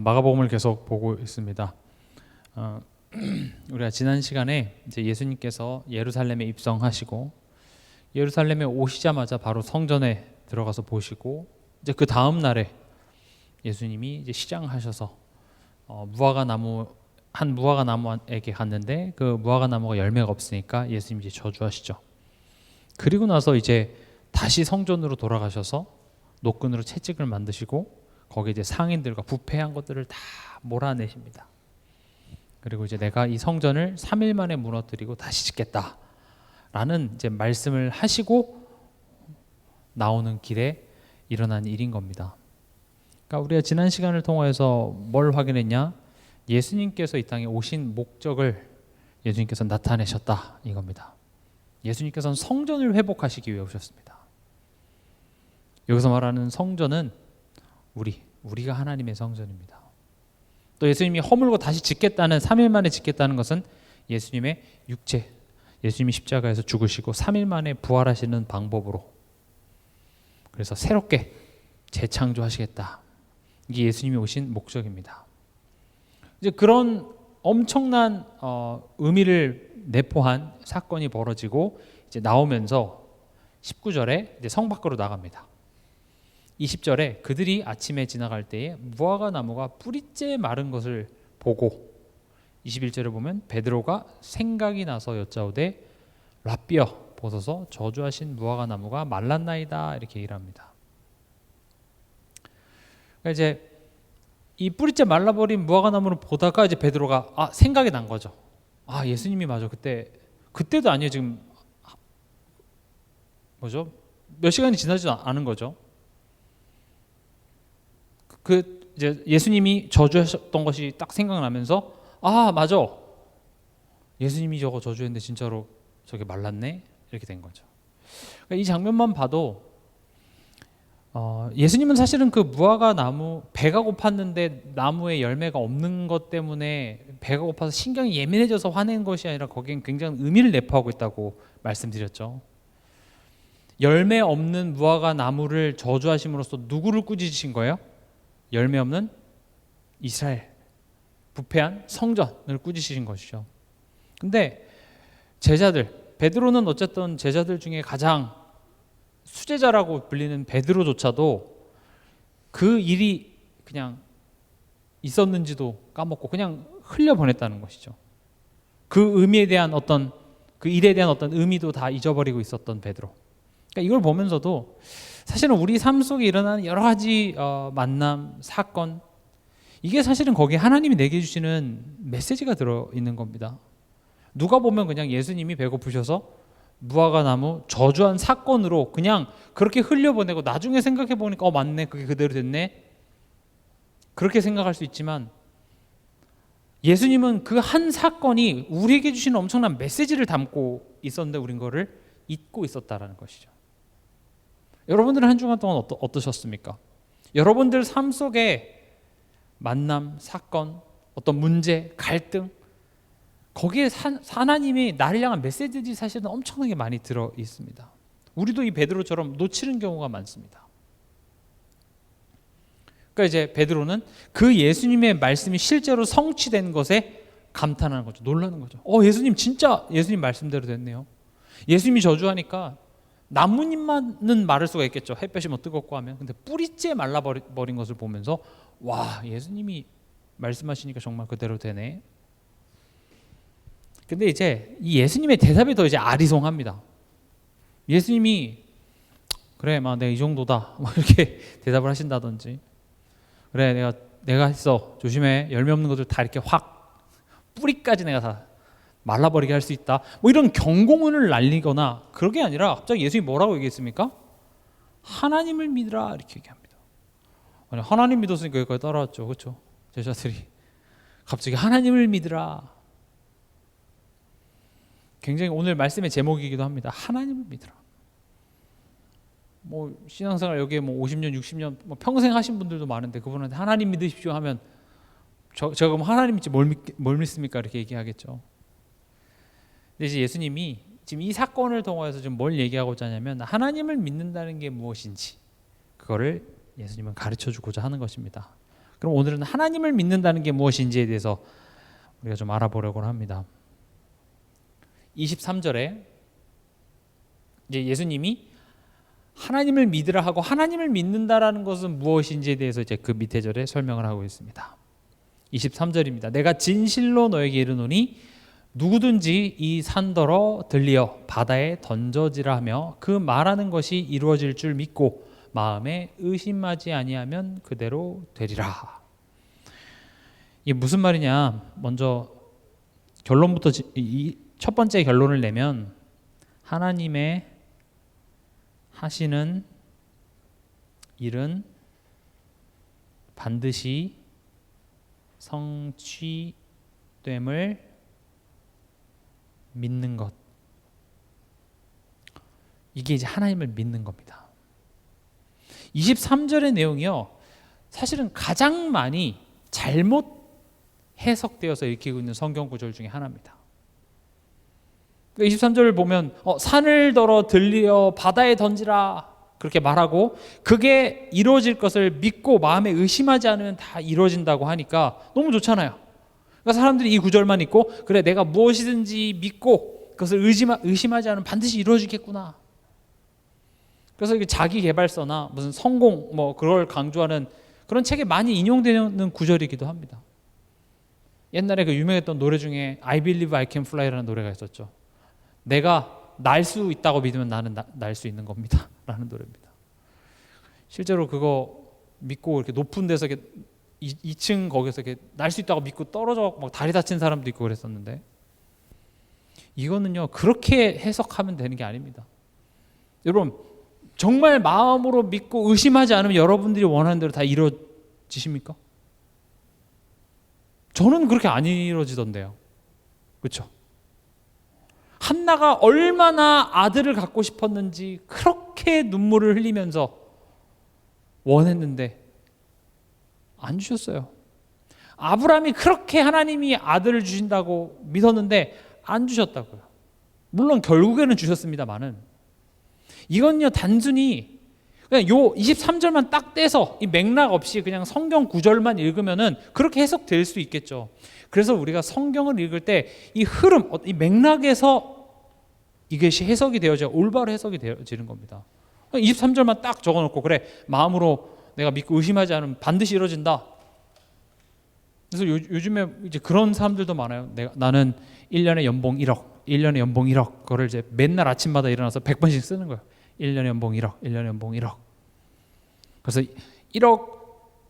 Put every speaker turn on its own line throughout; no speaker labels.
마가복음을 계속 보고 있습니다. 우리가 지난 시간에 이제 예수님께서 예루살렘에 입성하시고 예루살렘에 오시자마자 바로 성전에 들어가서 보시고 이제 그 다음 날에 예수님이 이제 시장하셔서 한 무화과 나무에게 갔는데 그 무화과 나무가 열매가 없으니까 예수님이 이제 저주하시죠. 그리고 나서 이제 다시 성전으로 돌아가셔서 노끈으로 채찍을 만드시고 거기에 이제 상인들과 부패한 것들을 다 몰아내십니다. 그리고 이제 내가 이 성전을 3일 만에 무너뜨리고 다시 짓겠다라는 이제 말씀을 하시고 나오는 길에 일어난 일인 겁니다. 그러니까 우리가 지난 시간을 통해서 뭘 확인했냐? 예수님께서 이 땅에 오신 목적을 예수님께서 나타내셨다 이겁니다. 예수님께서는 성전을 회복하시기 위해 오셨습니다. 여기서 말하는 성전은 우리가 하나님의 성전입니다. 또 예수님이 허물고 다시 짓겠다는 3일 만에 짓겠다는 것은 예수님의 육체, 예수님이 십자가에서 죽으시고 3일 만에 부활하시는 방법으로 그래서 새롭게 재창조하시겠다. 이게 예수님이 오신 목적입니다. 이제 그런 엄청난 의미를 내포한 사건이 벌어지고 이제 나오면서 19절에 이제 성 밖으로 나갑니다. 20절에 그들이 아침에 지나갈 때에 무화과 나무가 뿌리째 마른 것을 보고 21절에 보면 베드로가 생각이 나서 여짜오되 라삐어 보소서 저주하신 무화과 나무가 말랐나이다 이렇게 얘기합니다. 그러니까 이제 이 뿌리째 말라버린 무화과 나무를 보다가 이제 베드로가 생각이 난 거죠. 예수님이 맞아. 그때도 아니에요. 지금 뭐죠? 몇 시간이 지나지 않은 거죠. 이제 예수님이 저주하셨던 것이 딱 생각나면서 맞아. 예수님이 저거 저주했는데 진짜로 저게 말랐네 이렇게 된 거죠. 그러니까 이 장면만 봐도 예수님은 사실은 그 무화과 나무 배가 고팠는데 나무에 열매가 없는 것 때문에 배가 고파서 신경이 예민해져서 화낸 것이 아니라 거기엔 굉장히 의미를 내포하고 있다고 말씀드렸죠. 열매 없는 무화과 나무를 저주하심으로써 누구를 꾸짖으신 거예요? 열매 없는 이스라엘, 부패한 성전을 꾸짖으신 것이죠. 근데 제자들, 베드로는 어쨌든 제자들 중에 가장 수제자라고 불리는 베드로조차도 그 일이 그냥 있었는지도 까먹고 그냥 흘려보냈다는 것이죠. 그 의미에 대한 그 일에 대한 어떤 의미도 다 잊어버리고 있었던 베드로. 그러니까 이걸 보면서도 사실은 우리 삶 속에 일어나는 여러 가지 만남, 사건 이게 사실은 거기에 하나님이 내게 주시는 메시지가 들어있는 겁니다. 누가 보면 그냥 예수님이 배고프셔서 무화과 나무 저주한 사건으로 그냥 그렇게 흘려보내고 나중에 생각해 보니까 맞네 그게 그대로 됐네 그렇게 생각할 수 있지만 예수님은 그 한 사건이 우리에게 주시는 엄청난 메시지를 담고 있었는데 우린 거를 잊고 있었다라는 것이죠. 여러분들은 한 주간 동안 어떠셨습니까? 여러분들 삶 속에 만남, 사건, 어떤 문제, 갈등 거기에 하나님이 나를 향한 메시지들이 사실은 엄청나게 많이 들어 있습니다. 우리도 이 베드로처럼 놓치는 경우가 많습니다. 그러니까 이제 베드로는 그 예수님의 말씀이 실제로 성취된 것에 감탄하는 거죠. 놀라는 거죠. 예수님 진짜 예수님 말씀대로 됐네요. 예수님이 저주하니까 나뭇잎만은 마를 수가 있겠죠. 햇볕이 뜨겁고 하면. 근데 뿌리째 말라버린 것을 보면서 와 예수님이 말씀하시니까 정말 그대로 되네. 근데 이제 이 예수님의 대답이 더 이제 아리송합니다. 예수님이 그래 내가 이 정도다 이렇게 대답을 하신다든지 그래 내가 했어 조심해 열매 없는 것들 다 이렇게 확 뿌리까지 내가 다 말라버리게 할 수 있다 이런 경고문을 날리거나 그런 게 아니라 갑자기 예수님이 뭐라고 얘기했습니까? 하나님을 믿으라 이렇게 얘기합니다. 아니 하나님 믿었으니까 여기까지 따라왔죠. 그렇죠? 제자들이 갑자기 하나님을 믿으라. 굉장히 오늘 말씀의 제목이기도 합니다. 하나님을 믿으라. 신앙생활 여기에 50년, 60년 평생 하신 분들도 많은데 그분한테 하나님 믿으십시오 하면 제가 그럼 하나님 믿지 뭘 믿습니까? 이렇게 얘기하겠죠. 근데 이제 예수님이 지금 이 사건을 통해서 지금 뭘 얘기하고자 하냐면 하나님을 믿는다는 게 무엇인지 그거를 예수님은 가르쳐 주고자 하는 것입니다. 그럼 오늘은 하나님을 믿는다는 게 무엇인지에 대해서 우리가 좀 알아보려고 합니다. 23절에 이제 예수님이 하나님을 믿으라 하고 하나님을 믿는다라는 것은 무엇인지에 대해서 이제 그 밑에 절에 설명을 하고 있습니다. 23절입니다. 내가 진실로 너에게 이르노니 누구든지 이 산더러 들리어 바다에 던져지라 하며 그 말하는 것이 이루어질 줄 믿고 마음에 의심하지 아니하면 그대로 되리라. 이게 무슨 말이냐? 먼저 결론부터 첫 번째 결론을 내면 하나님의 하시는 일은 반드시 성취됨을 믿는 것. 이게 이제 하나님을 믿는 겁니다. 23절의 내용이요, 사실은 가장 많이 잘못 해석되어서 읽히고 있는 성경 구절 중에 하나입니다. 23절을 보면 산을 더러 들리어 바다에 던지라 그렇게 말하고 그게 이루어질 것을 믿고 마음에 의심하지 않으면 다 이루어진다고 하니까 너무 좋잖아요. 그러니까 사람들이 이 구절만 읽고 그래 내가 무엇이든지 믿고 그것을 의심하지 않으면 반드시 이루어지겠구나. 그래서 이게 자기 개발서나 무슨 성공 뭐 그걸 강조하는 그런 책에 많이 인용되는 구절이기도 합니다. 옛날에 그 유명했던 노래 중에 I Believe I Can Fly라는 노래가 있었죠. 내가 날 수 있다고 믿으면 나는 날 수 있는 겁니다 라는 노래입니다. 실제로 그거 믿고 이렇게 높은 데서 이렇게 2층 거기서 이렇게 날 수 있다고 믿고 떨어져 막 다리 다친 사람도 있고 그랬었는데, 이거는요 그렇게 해석하면 되는 게 아닙니다. 여러분 정말 마음으로 믿고 의심하지 않으면 여러분들이 원하는 대로 다 이루어지십니까? 저는 그렇게 안 이루어지던데요. 그렇죠? 한나가 얼마나 아들을 갖고 싶었는지 그렇게 눈물을 흘리면서 원했는데 안 주셨어요. 아브라함이 그렇게 하나님이 아들을 주신다고 믿었는데 안 주셨다고요. 물론 결국에는 주셨습니다만은, 이건요 단순히 그냥 요 23절만 딱 떼서 이 맥락 없이 그냥 성경 구절만 읽으면은 그렇게 해석될 수 있겠죠. 그래서 우리가 성경을 읽을 때 이 흐름, 이 맥락에서 이것이 해석이 되어져 올바로 해석이 되어지는 겁니다. 23절만 딱 적어놓고 그래 마음으로 내가 믿고 의심하지 않으면 반드시 이루어진다. 그래서 요즘에 이제 그런 사람들도 많아요. 나는 1년에 연봉 1억, 1년에 연봉 1억. 그거를 이제 맨날 아침마다 일어나서 100번씩 쓰는 거예요. 1년에 연봉 1억, 1년에 연봉 1억. 그래서 1억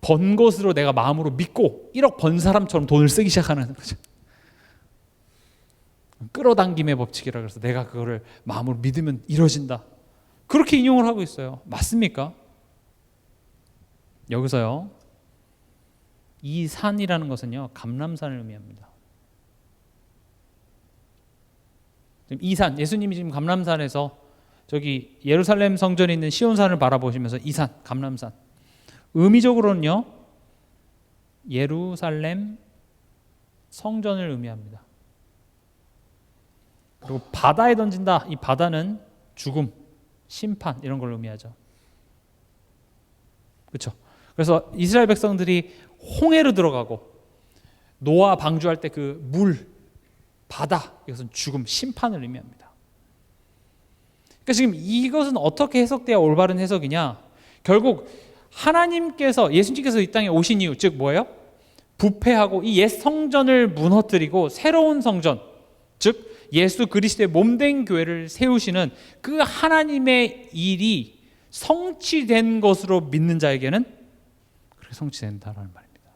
번 것으로 내가 마음으로 믿고 1억 번 사람처럼 돈을 쓰기 시작하는 거죠. 끌어당김의 법칙이라 그래서 내가 그거를 마음으로 믿으면 이루어진다. 그렇게 인용을 하고 있어요. 맞습니까? 여기서요, 이 산이라는 것은요 감람산을 의미합니다. 이 산, 예수님이 지금 감람산에서 저기 예루살렘 성전에 있는 시온산을 바라보시면서 이 산, 감람산, 의미적으로는요 예루살렘 성전을 의미합니다. 그리고 바다에 던진다, 이 바다는 죽음, 심판 이런 걸 의미하죠. 그렇죠? 그래서 이스라엘 백성들이 홍해로 들어가고 노아 방주할 때 그 물, 바다, 이것은 죽음, 심판을 의미합니다. 그러니까 지금 이것은 어떻게 해석돼야 올바른 해석이냐? 결국 하나님께서, 예수님께서 이 땅에 오신 이유, 즉 뭐예요? 부패하고 이 옛 성전을 무너뜨리고 새로운 성전, 즉 예수 그리스도의 몸된 교회를 세우시는 그 하나님의 일이 성취된 것으로 믿는 자에게는 그렇게 성취된다라는 말입니다.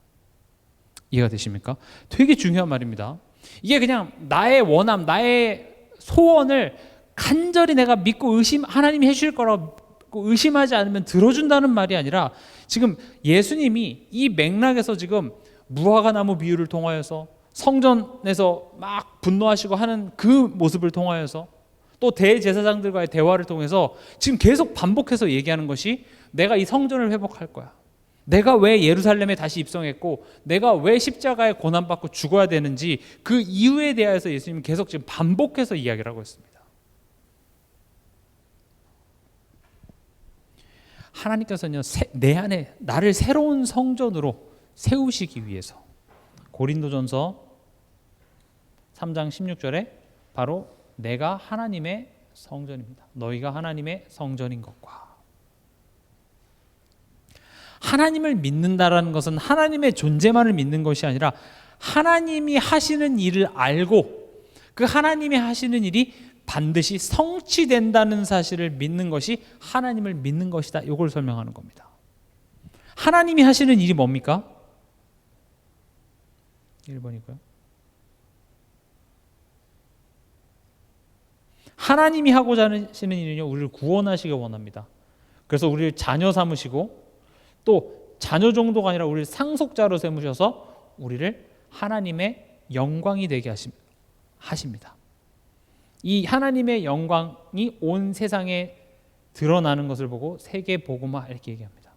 이해가 되십니까? 되게 중요한 말입니다. 이게 그냥 나의 원함, 나의 소원을 간절히 내가 믿고 하나님이 해주실 거라고 의심하지 않으면 들어준다는 말이 아니라, 지금 예수님이 이 맥락에서 지금 무화과 나무 비유를 통하여서 성전에서 막 분노하시고 하는 그 모습을 통하여서 또 대제사장들과의 대화를 통해서 지금 계속 반복해서 얘기하는 것이, 내가 이 성전을 회복할 거야. 내가 왜 예루살렘에 다시 입성했고 내가 왜 십자가에 고난받고 죽어야 되는지 그 이유에 대해서 예수님은 계속 지금 반복해서 이야기를 하고 있습니다. 하나님께서는요 내 안에 나를 새로운 성전으로 세우시기 위해서. 고린도전서 3장 16절에 바로 내가 하나님의 성전입니다. 너희가 하나님의 성전인 것과. 하나님을 믿는다라는 것은 하나님의 존재만을 믿는 것이 아니라 하나님이 하시는 일을 알고 그 하나님이 하시는 일이 반드시 성취된다는 사실을 믿는 것이 하나님을 믿는 것이다. 이걸 설명하는 겁니다. 하나님이 하시는 일이 뭡니까? 1번이고요. 하나님이 하고자 하시는 일은요, 우리를 구원하시기 원합니다. 그래서 우리를 자녀 삼으시고 또 자녀 정도가 아니라 우리를 상속자로 삼으셔서 우리를 하나님의 영광이 되게 하십니다. 이 하나님의 영광이 온 세상에 드러나는 것을 보고 세계 복음화 이렇게 얘기합니다.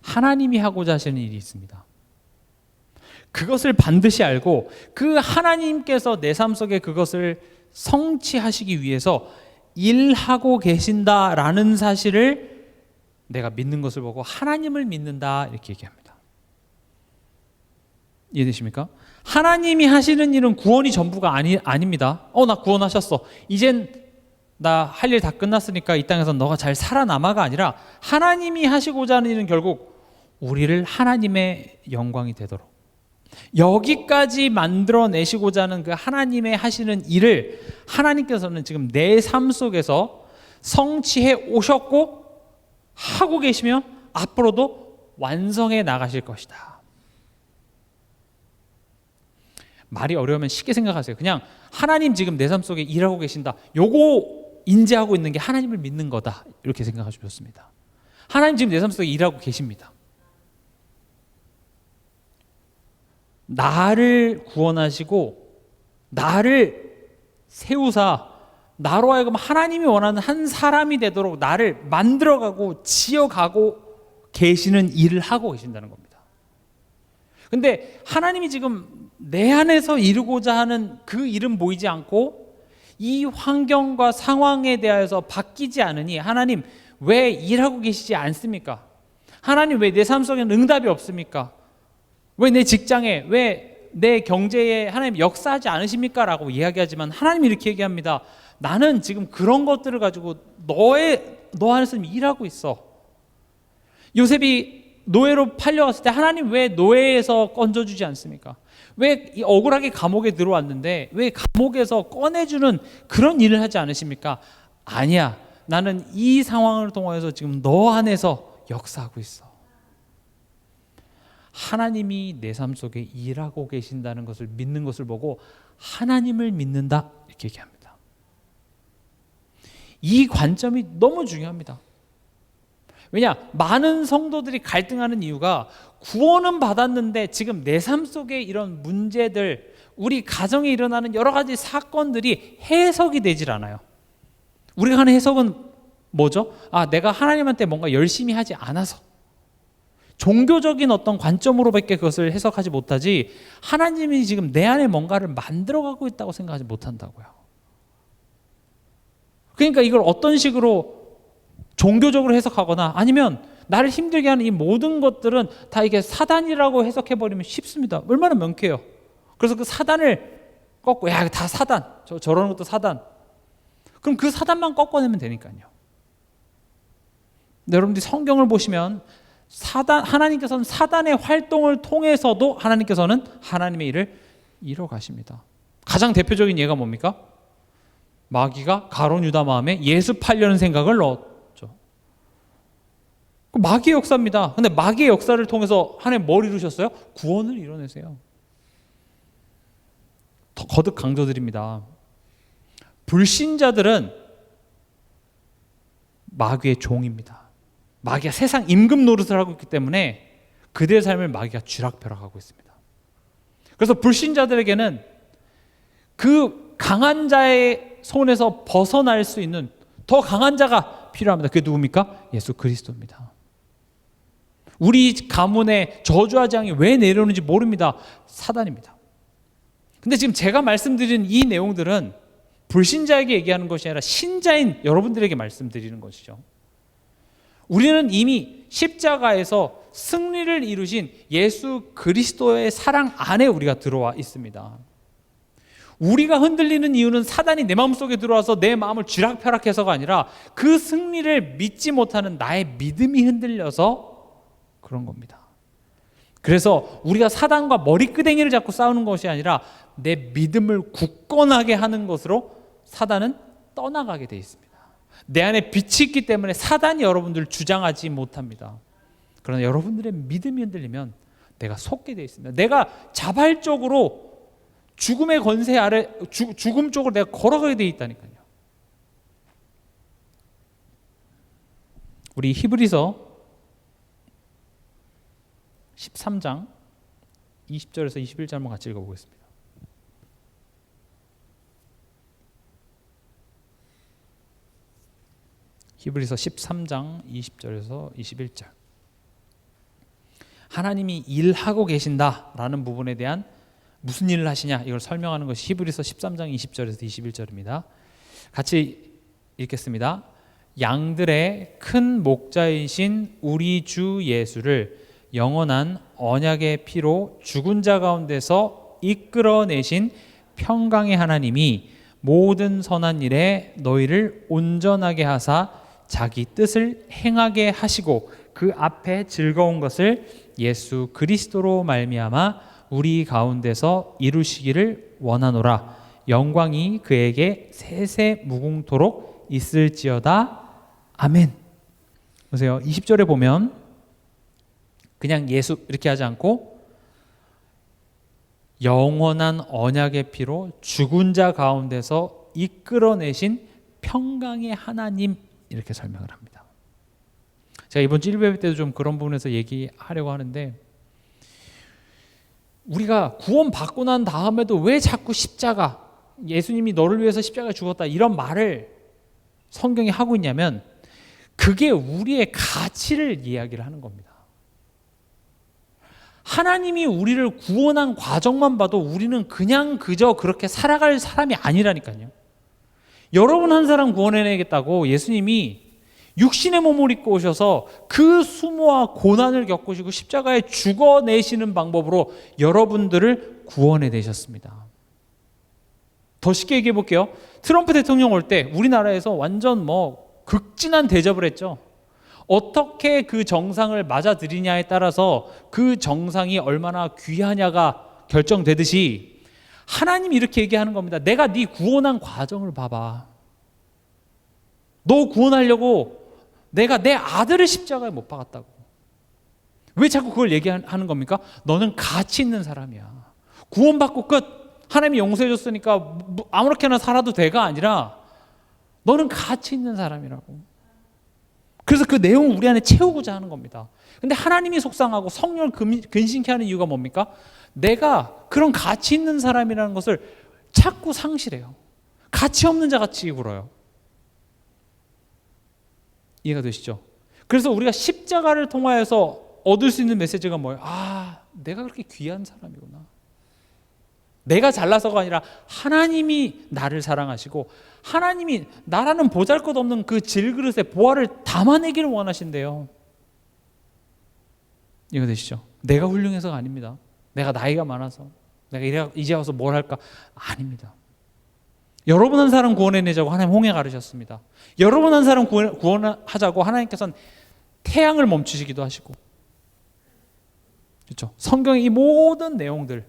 하나님이 하고자 하시는 일이 있습니다. 그것을 반드시 알고 그 하나님께서 내 삶 속에 그것을 성취하시기 위해서 일하고 계신다라는 사실을 내가 믿는 것을 보고 하나님을 믿는다 이렇게 얘기합니다. 이해되십니까? 하나님이 하시는 일은 구원이 전부가 아닙니다. 나 구원하셨어. 이젠 나 할 일 다 끝났으니까 이 땅에서 너가 잘 살아남아가 아니라 하나님이 하시고자 하는 일은 결국 우리를 하나님의 영광이 되도록 여기까지 만들어내시고자 하는 그 하나님의 하시는 일을 하나님께서는 지금 내 삶 속에서 성취해 오셨고 하고 계시며 앞으로도 완성해 나가실 것이다. 말이 어려우면 쉽게 생각하세요. 그냥 하나님 지금 내 삶 속에 일하고 계신다. 요거 인지하고 있는 게 하나님을 믿는 거다. 이렇게 생각하시면 좋습니다. 하나님 지금 내 삶 속에 일하고 계십니다. 나를 구원하시고 나를 세우사 나로 하여금 하나님이 원하는 한 사람이 되도록 나를 만들어가고 지어가고 계시는 일을 하고 계신다는 겁니다. 근데 하나님이 지금 내 안에서 이루고자 하는 그 일은 보이지 않고 이 환경과 상황에 대하여서 바뀌지 않으니 하나님 왜 일하고 계시지 않습니까? 하나님 왜 내 삶 속에는 응답이 없습니까? 왜 내 직장에, 왜 내 경제에 하나님 역사하지 않으십니까? 라고 이야기하지만 하나님이 이렇게 얘기합니다. 나는 지금 그런 것들을 가지고 너 안에서 일하고 있어. 요셉이 노예로 팔려갔을 때 하나님 왜 노예에서 건져주지 않습니까? 왜 억울하게 감옥에 들어왔는데 왜 감옥에서 꺼내주는 그런 일을 하지 않으십니까? 아니야. 나는 이 상황을 통해서 지금 너 안에서 역사하고 있어. 하나님이 내 삶 속에 일하고 계신다는 것을 믿는 것을 보고 하나님을 믿는다 이렇게 얘기합니다. 이 관점이 너무 중요합니다. 왜냐? 많은 성도들이 갈등하는 이유가 구원은 받았는데 지금 내 삶 속에 이런 문제들, 우리 가정에 일어나는 여러 가지 사건들이 해석이 되질 않아요. 우리가 하는 해석은 뭐죠? 내가 하나님한테 뭔가 열심히 하지 않아서 종교적인 어떤 관점으로밖에 그것을 해석하지 못하지 하나님이 지금 내 안에 뭔가를 만들어가고 있다고 생각하지 못한다고요. 그러니까 이걸 어떤 식으로 종교적으로 해석하거나 아니면 나를 힘들게 하는 이 모든 것들은 다 이게 사단이라고 해석해버리면 쉽습니다. 얼마나 명쾌해요. 그래서 그 사단을 꺾고 야 다 사단, 저러는 것도 사단. 그럼 그 사단만 꺾어내면 되니까요. 여러분들이 성경을 보시면 하나님께서는 사단의 활동을 통해서도 하나님께서는 하나님의 일을 이뤄가십니다. 가장 대표적인 예가 뭡니까? 마귀가 가룟 유다 마음에 예수 팔려는 생각을 넣었죠. 마귀의 역사입니다. 근데 마귀의 역사를 통해서 하나님 뭘 이루셨어요? 구원을 이뤄내세요. 더 거듭 강조드립니다. 불신자들은 마귀의 종입니다. 마귀가 세상 임금 노릇을 하고 있기 때문에 그들의 삶을 마귀가 쥐락펴락하고 있습니다. 그래서 불신자들에게는 그 강한 자의 손에서 벗어날 수 있는 더 강한 자가 필요합니다. 그게 누굽니까? 예수 그리스도입니다. 우리 가문에 저주와 재앙이 왜 내려오는지 모릅니다. 사단입니다. 근데 지금 제가 말씀드린 이 내용들은 불신자에게 얘기하는 것이 아니라 신자인 여러분들에게 말씀드리는 것이죠. 우리는 이미 십자가에서 승리를 이루신 예수 그리스도의 사랑 안에 우리가 들어와 있습니다. 우리가 흔들리는 이유는 사단이 내 마음속에 들어와서 내 마음을 쥐락펴락해서가 아니라 그 승리를 믿지 못하는 나의 믿음이 흔들려서 그런 겁니다. 그래서 우리가 사단과 머리끄댕이를 잡고 싸우는 것이 아니라 내 믿음을 굳건하게 하는 것으로 사단은 떠나가게 되어 있습니다. 내 안에 빛이 있기 때문에 사단이 여러분들을 주장하지 못합니다. 그러나 여러분들의 믿음이 흔들리면 내가 속게 되어 있습니다. 내가 자발적으로 죽음의 권세 아래 죽음 쪽으로 내가 걸어가게 되어 있다니까요. 우리 히브리서 13장 20절에서 21절 한번 같이 읽어보겠습니다. 히브리서 13장 20절에서 21절. 하나님이 일하고 계신다라는 부분에 대한 무슨 일을 하시냐 이걸 설명하는 것이 히브리서 13장 20절에서 21절입니다. 같이 읽겠습니다. 양들의 큰 목자이신 우리 주 예수를 영원한 언약의 피로 죽은 자 가운데서 이끌어내신 평강의 하나님이 모든 선한 일에 너희를 온전하게 하사 자기 뜻을 행하게 하시고 그 앞에 즐거운 것을 예수 그리스도로 말미암아 우리 가운데서 이루시기를 원하노라. 영광이 그에게 세세 무궁토록 있을지어다. 아멘. 보세요. 20절에 보면 그냥 예수 이렇게 하지 않고 영원한 언약의 피로 죽은 자 가운데서 이끌어내신 평강의 하나님 이렇게 설명을 합니다. 제가 이번 주 1배 때도 좀 그런 부분에서 얘기하려고 하는데 우리가 구원 받고 난 다음에도 왜 자꾸 십자가 예수님이 너를 위해서 십자가에 죽었다 이런 말을 성경이 하고 있냐면 그게 우리의 가치를 이야기를 하는 겁니다. 하나님이 우리를 구원한 과정만 봐도 우리는 그냥 그저 그렇게 살아갈 사람이 아니라니까요. 여러분 한 사람 구원해내겠다고 예수님이 육신의 몸을 입고 오셔서 그 수모와 고난을 겪으시고 십자가에 죽어내시는 방법으로 여러분들을 구원해내셨습니다. 더 쉽게 얘기해 볼게요. 트럼프 대통령 올 때 우리나라에서 완전 극진한 대접을 했죠. 어떻게 그 정상을 맞아들이냐에 따라서 그 정상이 얼마나 귀하냐가 결정되듯이 하나님이 이렇게 얘기하는 겁니다. 내가 네 구원한 과정을 봐봐. 너 구원하려고 내가 내 아들을 십자가에 못 박았다고. 왜 자꾸 그걸 얘기하는 겁니까? 너는 가치 있는 사람이야. 구원받고 끝. 하나님이 용서해 줬으니까 아무렇게나 살아도 돼가 아니라 너는 가치 있는 사람이라고. 그래서 그 내용을 우리 안에 채우고자 하는 겁니다. 근데 하나님이 속상하고 성령을 근심케 하는 이유가 뭡니까? 내가 그런 가치 있는 사람이라는 것을 자꾸 상실해요. 가치 없는 자 같이 굴어요. 이해가 되시죠? 그래서 우리가 십자가를 통하여서 얻을 수 있는 메시지가 뭐예요? 내가 그렇게 귀한 사람이구나. 내가 잘나서가 아니라 하나님이 나를 사랑하시고 하나님이 나라는 보잘것없는 그 질그릇에 보화를 담아내기를 원하신대요. 이해가 되시죠? 내가 훌륭해서가 아닙니다. 내가 나이가 많아서 내가 이제 와서 뭘 할까? 아닙니다. 여러분 한 사람 구원해내자고 하나님 홍해 가르셨습니다. 여러분 한 사람 구원하자고 하나님께서는 태양을 멈추시기도 하시고, 그렇죠? 성경의 이 모든 내용들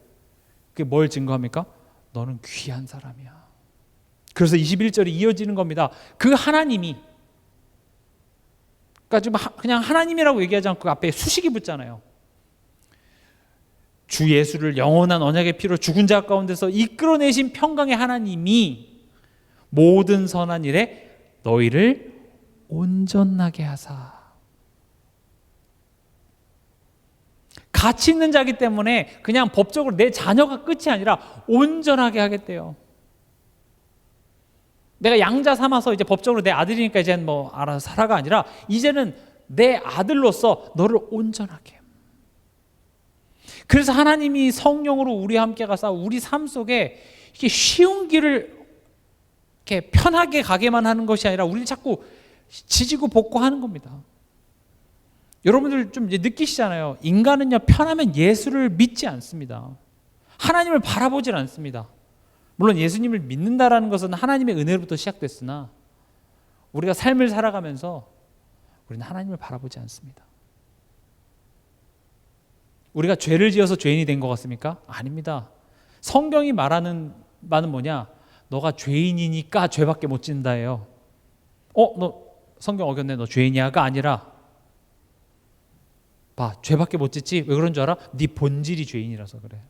그게 뭘 증거합니까? 너는 귀한 사람이야. 그래서 21절이 이어지는 겁니다. 그 하나님이, 그러니까 지금 그냥 하나님이라고 얘기하지 않고 그 앞에 수식이 붙잖아요. 주 예수를 영원한 언약의 피로 죽은 자 가운데서 이끌어내신 평강의 하나님이 모든 선한 일에 너희를 온전하게 하사. 가치 있는 자기 때문에 그냥 법적으로 내 자녀가 끝이 아니라 온전하게 하겠대요. 내가 양자 삼아서 이제 법적으로 내 아들이니까 이제는 알아서 살아가 아니라 이제는 내 아들로서 너를 온전하게. 그래서 하나님이 성령으로 우리와 함께 가서 우리 삶 속에 이렇게 쉬운 길을 이렇게 편하게 가게만 하는 것이 아니라 우리를 자꾸 지지고 볶고 하는 겁니다. 여러분들 좀 이제 느끼시잖아요. 인간은요, 편하면 예수를 믿지 않습니다. 하나님을 바라보질 않습니다. 물론 예수님을 믿는다라는 것은 하나님의 은혜로부터 시작됐으나 우리가 삶을 살아가면서 우리는 하나님을 바라보지 않습니다. 우리가 죄를 지어서 죄인이 된 것 같습니까? 아닙니다. 성경이 말하는 바는 뭐냐? 너가 죄인이니까 죄밖에 못 짓는다예요. 너 성경 어겼네, 너 죄인이야가 아니라 봐, 죄밖에 못 짓지. 왜 그런 줄 알아? 네 본질이 죄인이라서 그래.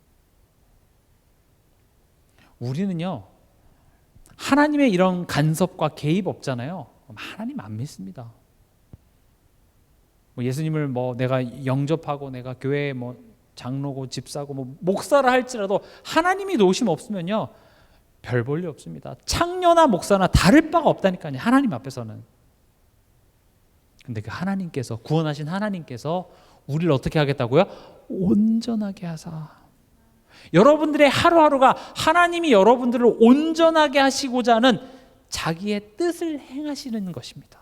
우리는요, 하나님의 이런 간섭과 개입 없잖아요. 하나님 안 믿습니다. 예수님을 내가 영접하고 내가 교회에 장로고 집사고 목사라 할지라도 하나님이 도우심 없으면요, 별 볼 일 없습니다. 창녀나 목사나 다를 바가 없다니까요. 하나님 앞에서는. 근데 그 하나님께서, 구원하신 하나님께서 우리를 어떻게 하겠다고요? 온전하게 하사. 여러분들의 하루하루가 하나님이 여러분들을 온전하게 하시고자 하는 자기의 뜻을 행하시는 것입니다.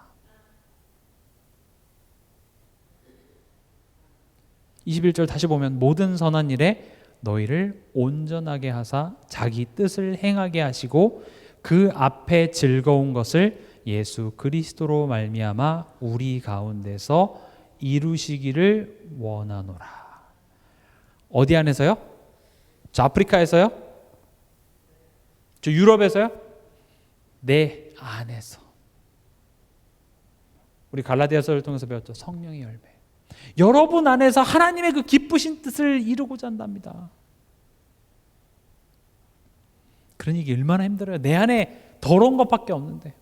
21절 다시 보면 모든 선한 일에 너희를 온전하게 하사 자기 뜻을 행하게 하시고 그 앞에 즐거운 것을 예수 그리스도로 말미암아 우리 가운데서 이루시기를 원하노라. 어디 안에서요? 저 아프리카에서요? 저 유럽에서요? 내 안에서. 우리 갈라디아서를 통해서 배웠죠. 성령의 열매. 여러분 안에서 하나님의 그 기쁘신 뜻을 이루고자 한답니다. 그러니 이게 얼마나 힘들어요. 내 안에 더러운 것밖에 없는데,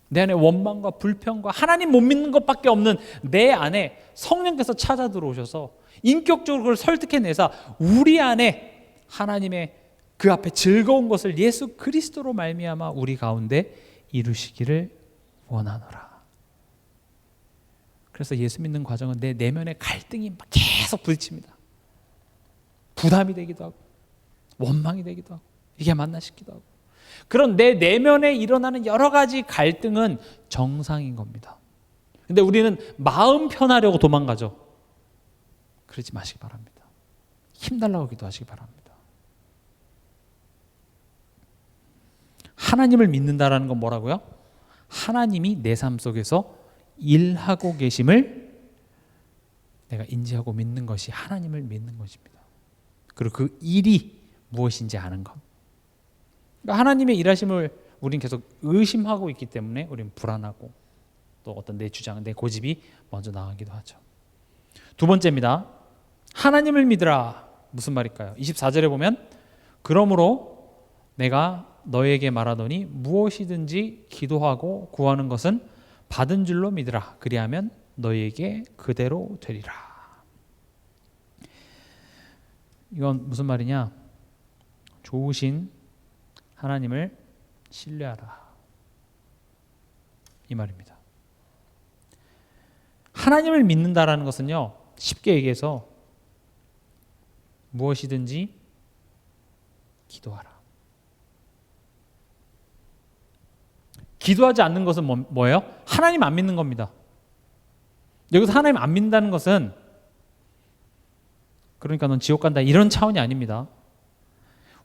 내 안에 원망과 불평과 하나님 못 믿는 것밖에 없는 내 안에 성령께서 찾아 들어오셔서 인격적으로 그걸 설득해내사 우리 안에 하나님의 그 앞에 즐거운 것을 예수 그리스도로 말미암아 우리 가운데 이루시기를 원하노라. 그래서 예수 믿는 과정은 내 내면의 갈등이 막 계속 부딪힙니다. 부담이 되기도 하고 원망이 되기도 하고 이게 맞나 싶기도 하고. 그런 내 내면에 일어나는 여러 가지 갈등은 정상인 겁니다. 근데 우리는 마음 편하려고 도망가죠. 그러지 마시기 바랍니다. 힘달라고 기도하시기 바랍니다. 하나님을 믿는다라는 건 뭐라고요? 하나님이 내 삶 속에서 일하고 계심을 내가 인지하고 믿는 것이 하나님을 믿는 것입니다. 그리고 그 일이 무엇인지 아는 것. 그러니까 하나님의 일하심을 우리는 계속 의심하고 있기 때문에 우리는 불안하고 또 어떤 내 주장, 내 고집이 먼저 나가기도 하죠. 두 번째입니다. 하나님을 믿으라. 무슨 말일까요? 24절에 보면 그러므로 내가 너에게 말하더니 무엇이든지 기도하고 구하는 것은 받은 줄로 믿으라. 그리하면 너에게 그대로 되리라. 이건 무슨 말이냐? 좋으신 하나님을 신뢰하라. 이 말입니다. 하나님을 믿는다라는 것은요, 쉽게 얘기해서 무엇이든지 기도하라. 기도하지 않는 것은 뭐예요? 하나님 안 믿는 겁니다. 여기서 하나님 안 믿는다는 것은 그러니까 넌 지옥 간다 이런 차원이 아닙니다.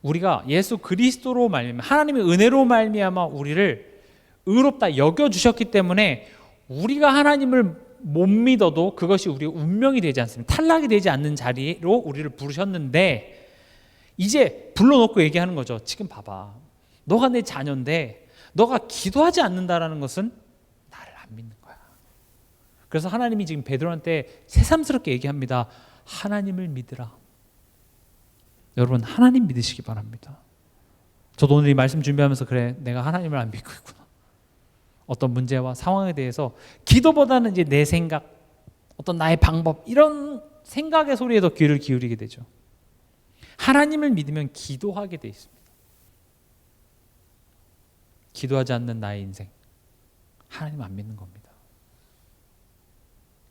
우리가 예수 그리스도로 말미암아 하나님의 은혜로 말미암아 우리를 의롭다 여겨주셨기 때문에 우리가 하나님을 못 믿어도 그것이 우리의 운명이 되지 않습니다. 탈락이 되지 않는 자리로 우리를 부르셨는데 이제 불러놓고 얘기하는 거죠. 지금 봐봐. 너가 내 자녀인데 너가 기도하지 않는다라는 것은 나를 안 믿는 거야. 그래서 하나님이 지금 베드로한테 새삼스럽게 얘기합니다. 하나님을 믿으라. 여러분 하나님 믿으시기 바랍니다. 저도 오늘 이 말씀 준비하면서 그래 내가 하나님을 안 믿고 있구나. 어떤 문제와 상황에 대해서 기도보다는 이제 내 생각, 어떤 나의 방법 이런 생각의 소리에 더 귀를 기울이게 되죠. 하나님을 믿으면 기도하게 돼 있습니다. 기도하지 않는 나의 인생, 하나님 안 믿는 겁니다.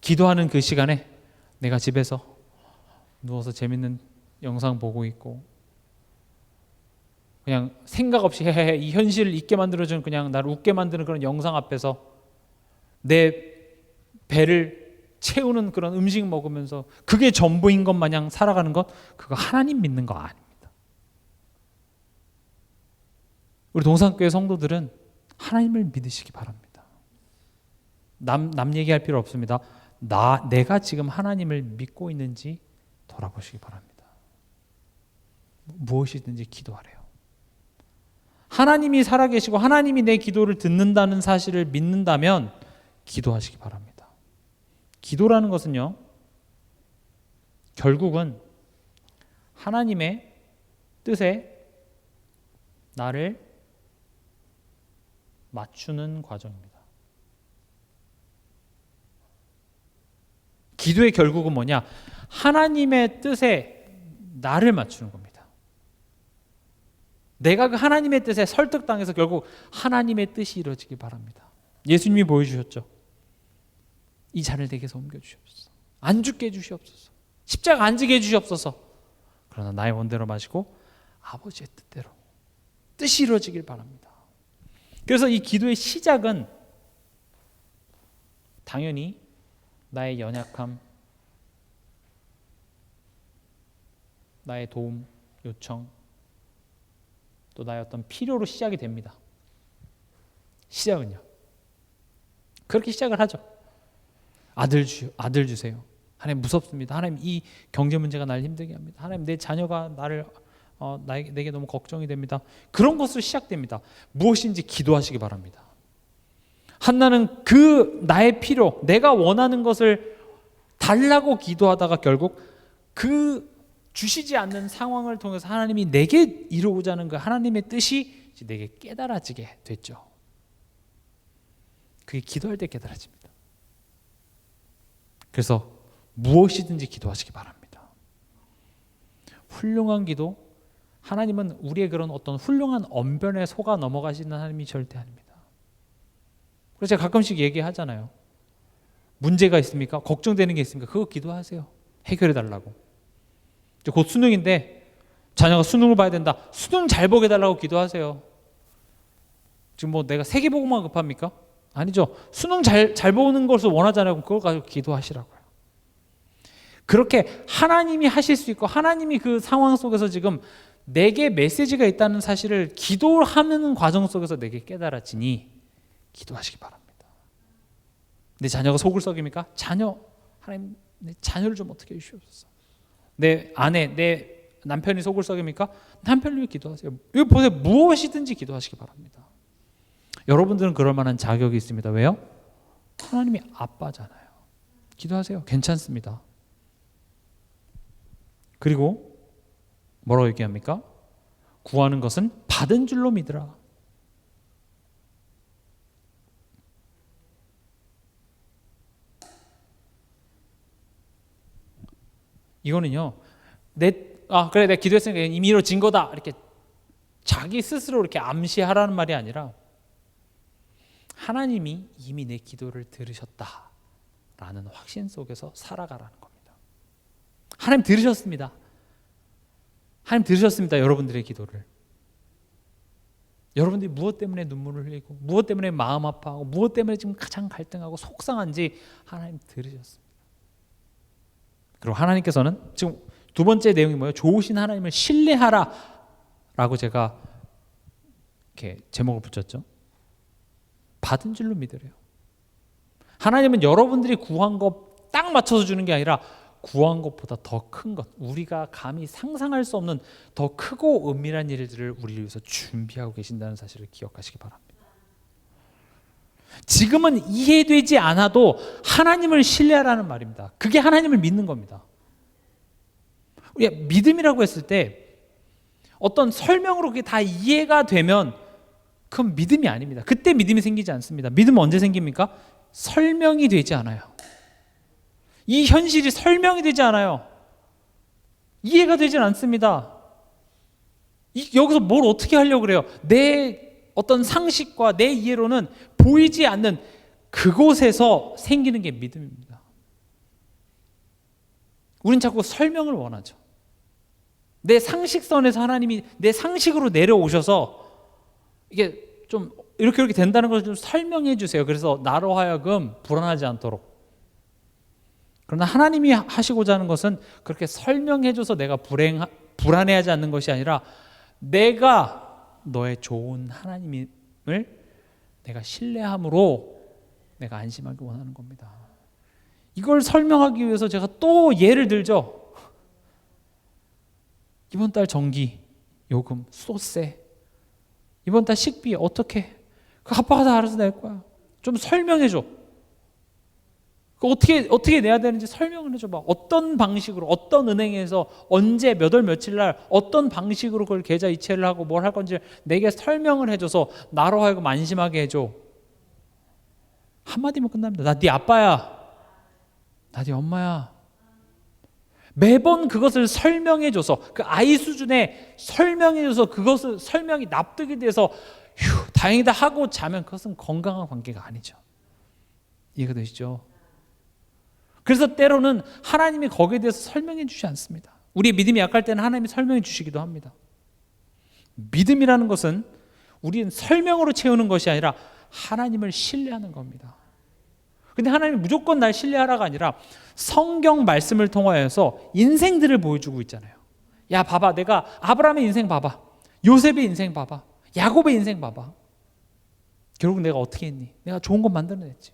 기도하는 그 시간에 내가 집에서 누워서 재밌는 영상 보고 있고 그냥 생각 없이 헤헤헤 이 현실을 잊게 만들어주는 그냥 나를 웃게 만드는 그런 영상 앞에서 내 배를 채우는 그런 음식 먹으면서 그게 전부인 것 마냥 살아가는 것, 그거 하나님 믿는 거 아닙니다. 우리 동산교회 성도들은 하나님을 믿으시기 바랍니다. 남 얘기할 필요 없습니다. 내가 지금 하나님을 믿고 있는지 돌아보시기 바랍니다. 무엇이든지 기도하래요. 하나님이 살아계시고 하나님이 내 기도를 듣는다는 사실을 믿는다면 기도하시기 바랍니다. 기도라는 것은요, 결국은 하나님의 뜻에 나를 맞추는 과정입니다. 기도의 결국은 뭐냐? 하나님의 뜻에 나를 맞추는 겁니다. 내가 그 하나님의 뜻에 설득당해서 결국 하나님의 뜻이 이루어지기 바랍니다. 예수님이 보여주셨죠. 이 잔을 내게서 옮겨주시옵소서. 안 죽게 해주시옵소서. 십자가 안 지게 해주시옵소서. 그러나 나의 원대로 마시고 아버지의 뜻대로 뜻이 이루어지길 바랍니다. 그래서 이 기도의 시작은 당연히 나의 연약함, 나의 도움 요청, 또 나의 어떤 필요로 시작이 됩니다. 시작은요. 그렇게 시작을 하죠. 아들 주세요. 하나님 무섭습니다. 하나님 이 경제 문제가 날 힘들게 합니다. 하나님 내 자녀가 내게 너무 걱정이 됩니다. 그런 것으로 시작됩니다. 무엇인지 기도하시기 바랍니다. 한나는 그 나의 필요, 내가 원하는 것을 달라고 기도하다가 결국 그 주시지 않는 상황을 통해서 하나님이 내게 이루고자 하는 그 하나님의 뜻이 내게 깨달아지게 됐죠. 그게 기도할 때 깨달아집니다. 그래서 무엇이든지 기도하시기 바랍니다. 훌륭한 기도, 하나님은 우리의 그런 어떤 훌륭한 언변에 속아 넘어가시는 하나님이 절대 아닙니다. 그래서 제가 가끔씩 얘기하잖아요. 문제가 있습니까? 걱정되는 게 있습니까? 그거 기도하세요. 해결해 달라고. 이제 곧 수능인데 자녀가 수능을 봐야 된다. 수능 잘 보게 해달라고 기도하세요. 지금 뭐 내가 세계보고만 급합니까? 아니죠. 수능 잘 보는 것을 원하잖아요. 그걸 가지고 기도하시라고요. 그렇게 하나님이 하실 수 있고 하나님이 그 상황 속에서 지금 내게 메시지가 있다는 사실을 기도하는 과정 속에서 내게 깨달아지니 기도하시기 바랍니다. 내 자녀가 속을 썩입니까? 하나님 내 자녀를 좀 어떻게 해주시옵소서. 내 아내, 내 남편이 속을 썩입니까? 남편을 위해 기도하세요. 이거 보세요. 무엇이든지 기도하시기 바랍니다. 여러분들은 그럴 만한 자격이 있습니다. 왜요? 하나님이 아빠잖아요. 기도하세요. 괜찮습니다. 그리고 뭐라고 얘기합니까? 구하는 것은 받은 줄로 믿으라. 이거는요. 그래 내가 기도했으니까 이미 이루어진 거다. 이렇게 자기 스스로 이렇게 암시하라는 말이 아니라 하나님이 이미 내 기도를 들으셨다라는 확신 속에서 살아가라는 겁니다. 하나님 들으셨습니다. 하나님 들으셨습니다. 여러분들의 기도를. 여러분들이 무엇 때문에 눈물을 흘리고 무엇 때문에 마음 아파하고 무엇 때문에 지금 가장 갈등하고 속상한지 하나님 들으셨습니다. 그리고 하나님께서는 지금 두 번째 내용이 뭐예요? 좋으신 하나님을 신뢰하라 라고 제가 이렇게 제목을 붙였죠. 받은 줄로 믿으래요. 하나님은 여러분들이 구한 거 딱 맞춰서 주는 게 아니라 구한 것보다 더 큰 것, 우리가 감히 상상할 수 없는 더 크고 은밀한 일들을 우리를 위해서 준비하고 계신다는 사실을 기억하시기 바랍니다. 지금은 이해되지 않아도 하나님을 신뢰하라는 말입니다. 그게 하나님을 믿는 겁니다. 우리가 믿음이라고 했을 때 어떤 설명으로 그게 다 이해가 되면 그건 믿음이 아닙니다. 그때 믿음이 생기지 않습니다. 믿음은 언제 생깁니까? 설명이 되지 않아요. 이 현실이 설명이 되지 않아요. 이해가 되지 않습니다. 여기서 뭘 어떻게 하려고 그래요? 내 어떤 상식과 내 이해로는 보이지 않는 그곳에서 생기는 게 믿음입니다. 우린 자꾸 설명을 원하죠. 내 상식선에서 하나님이 내 상식으로 내려오셔서 이게 좀 이렇게 된다는 것을 좀 설명해 주세요. 그래서 나로 하여금 불안하지 않도록. 그러나 하나님이 하시고자 하는 것은 그렇게 설명해줘서 내가 불안해하지 않는 것이 아니라 내가 너의 좋은 하나님을 내가 신뢰함으로 내가 안심하기 원하는 겁니다. 이걸 설명하기 위해서 제가 또 예를 들죠. 이번 달 전기, 요금, 수도세, 이번 달 식비 어떻게? 그 아빠가 다 알아서 낼 거야. 좀 설명해줘. 그 어떻게 내야 되는지 설명을 해줘봐. 어떤 방식으로, 어떤 은행에서 언제 몇 월 며칠 날 어떤 방식으로 그걸 계좌 이체를 하고 뭘 할 건지 내게 설명을 해줘서 나로 하여금 안심하게 해줘. 한마디면 끝납니다. 나 네 아빠야. 나 네 엄마야. 매번 그것을 설명해줘서 그 아이 수준에 설명해줘서 그것을 설명이 납득이 돼서 휴 다행이다 하고 자면 그것은 건강한 관계가 아니죠. 이해가 되시죠? 그래서 때로는 하나님이 거기에 대해서 설명해 주지 않습니다. 우리의 믿음이 약할 때는 하나님이 설명해 주시기도 합니다. 믿음이라는 것은 우리는 설명으로 채우는 것이 아니라 하나님을 신뢰하는 겁니다. 근데 하나님이 무조건 날 신뢰하라가 아니라 성경 말씀을 통하여서 인생들을 보여주고 있잖아요. 야 봐봐, 내가 아브라함의 인생 봐봐, 요셉의 인생 봐봐, 야곱의 인생 봐봐. 결국 내가 어떻게 했니? 내가 좋은 것 만들어냈지.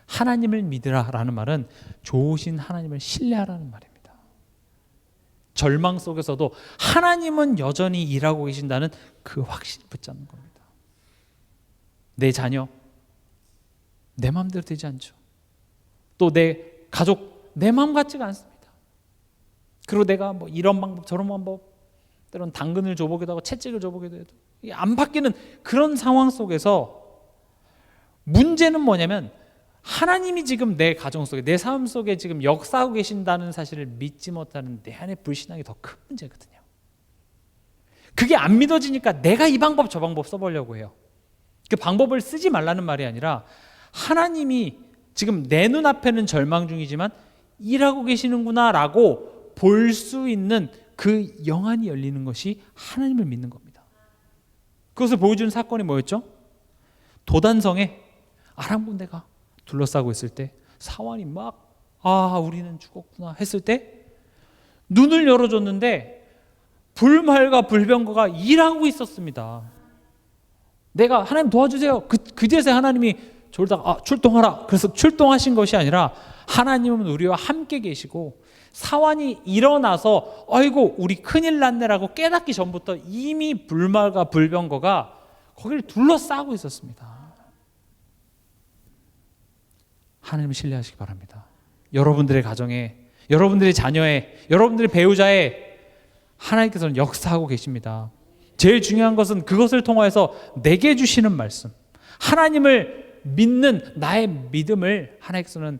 하나님을 믿으라라는 말은 좋으신 하나님을 신뢰하라는 말입니다. 절망 속에서도 하나님은 여전히 일하고 계신다는 그 확신을 붙잡는 겁니다. 내 자녀 내 마음대로 되지 않죠. 또 내 가족 내 마음 같지가 않습니다. 그리고 내가 뭐 이런 방법 저런 방법 때로는 당근을 줘보기도 하고 채찍을 줘보기도 해도 안 바뀌는 그런 상황 속에서 문제는 뭐냐면 하나님이 지금 내 가정 속에 내 삶 속에 지금 역사하고 계신다는 사실을 믿지 못하는 내 안의 불신앙이 더 큰 문제거든요. 그게 안 믿어지니까 내가 이 방법 저 방법 써보려고 해요. 그 방법을 쓰지 말라는 말이 아니라 하나님이 지금 내 눈앞에는 절망 중이지만 일하고 계시는구나 라고 볼 수 있는 그 영안이 열리는 것이 하나님을 믿는 겁니다. 그것을 보여주는 사건이 뭐였죠? 도단성에 아람 군대가 둘러싸고 있을 때 사환이 막 우리는 죽었구나 했을 때 눈을 열어줬는데 불말과 불병거가 일하고 있었습니다. 내가 하나님 도와주세요. 그제서 하나님이 졸다가 출동하라. 그래서 출동하신 것이 아니라 하나님은 우리와 함께 계시고 사환이 일어나서 아이고 우리 큰일 났네라고 깨닫기 전부터 이미 불말과 불병거가 거기를 둘러싸고 있었습니다. 하나님을 신뢰하시기 바랍니다. 여러분들의 가정에, 여러분들의 자녀에, 여러분들의 배우자에 하나님께서는 역사하고 계십니다. 제일 중요한 것은 그것을 통하여서 내게 주시는 말씀, 하나님을 믿는 나의 믿음을 하나님께서는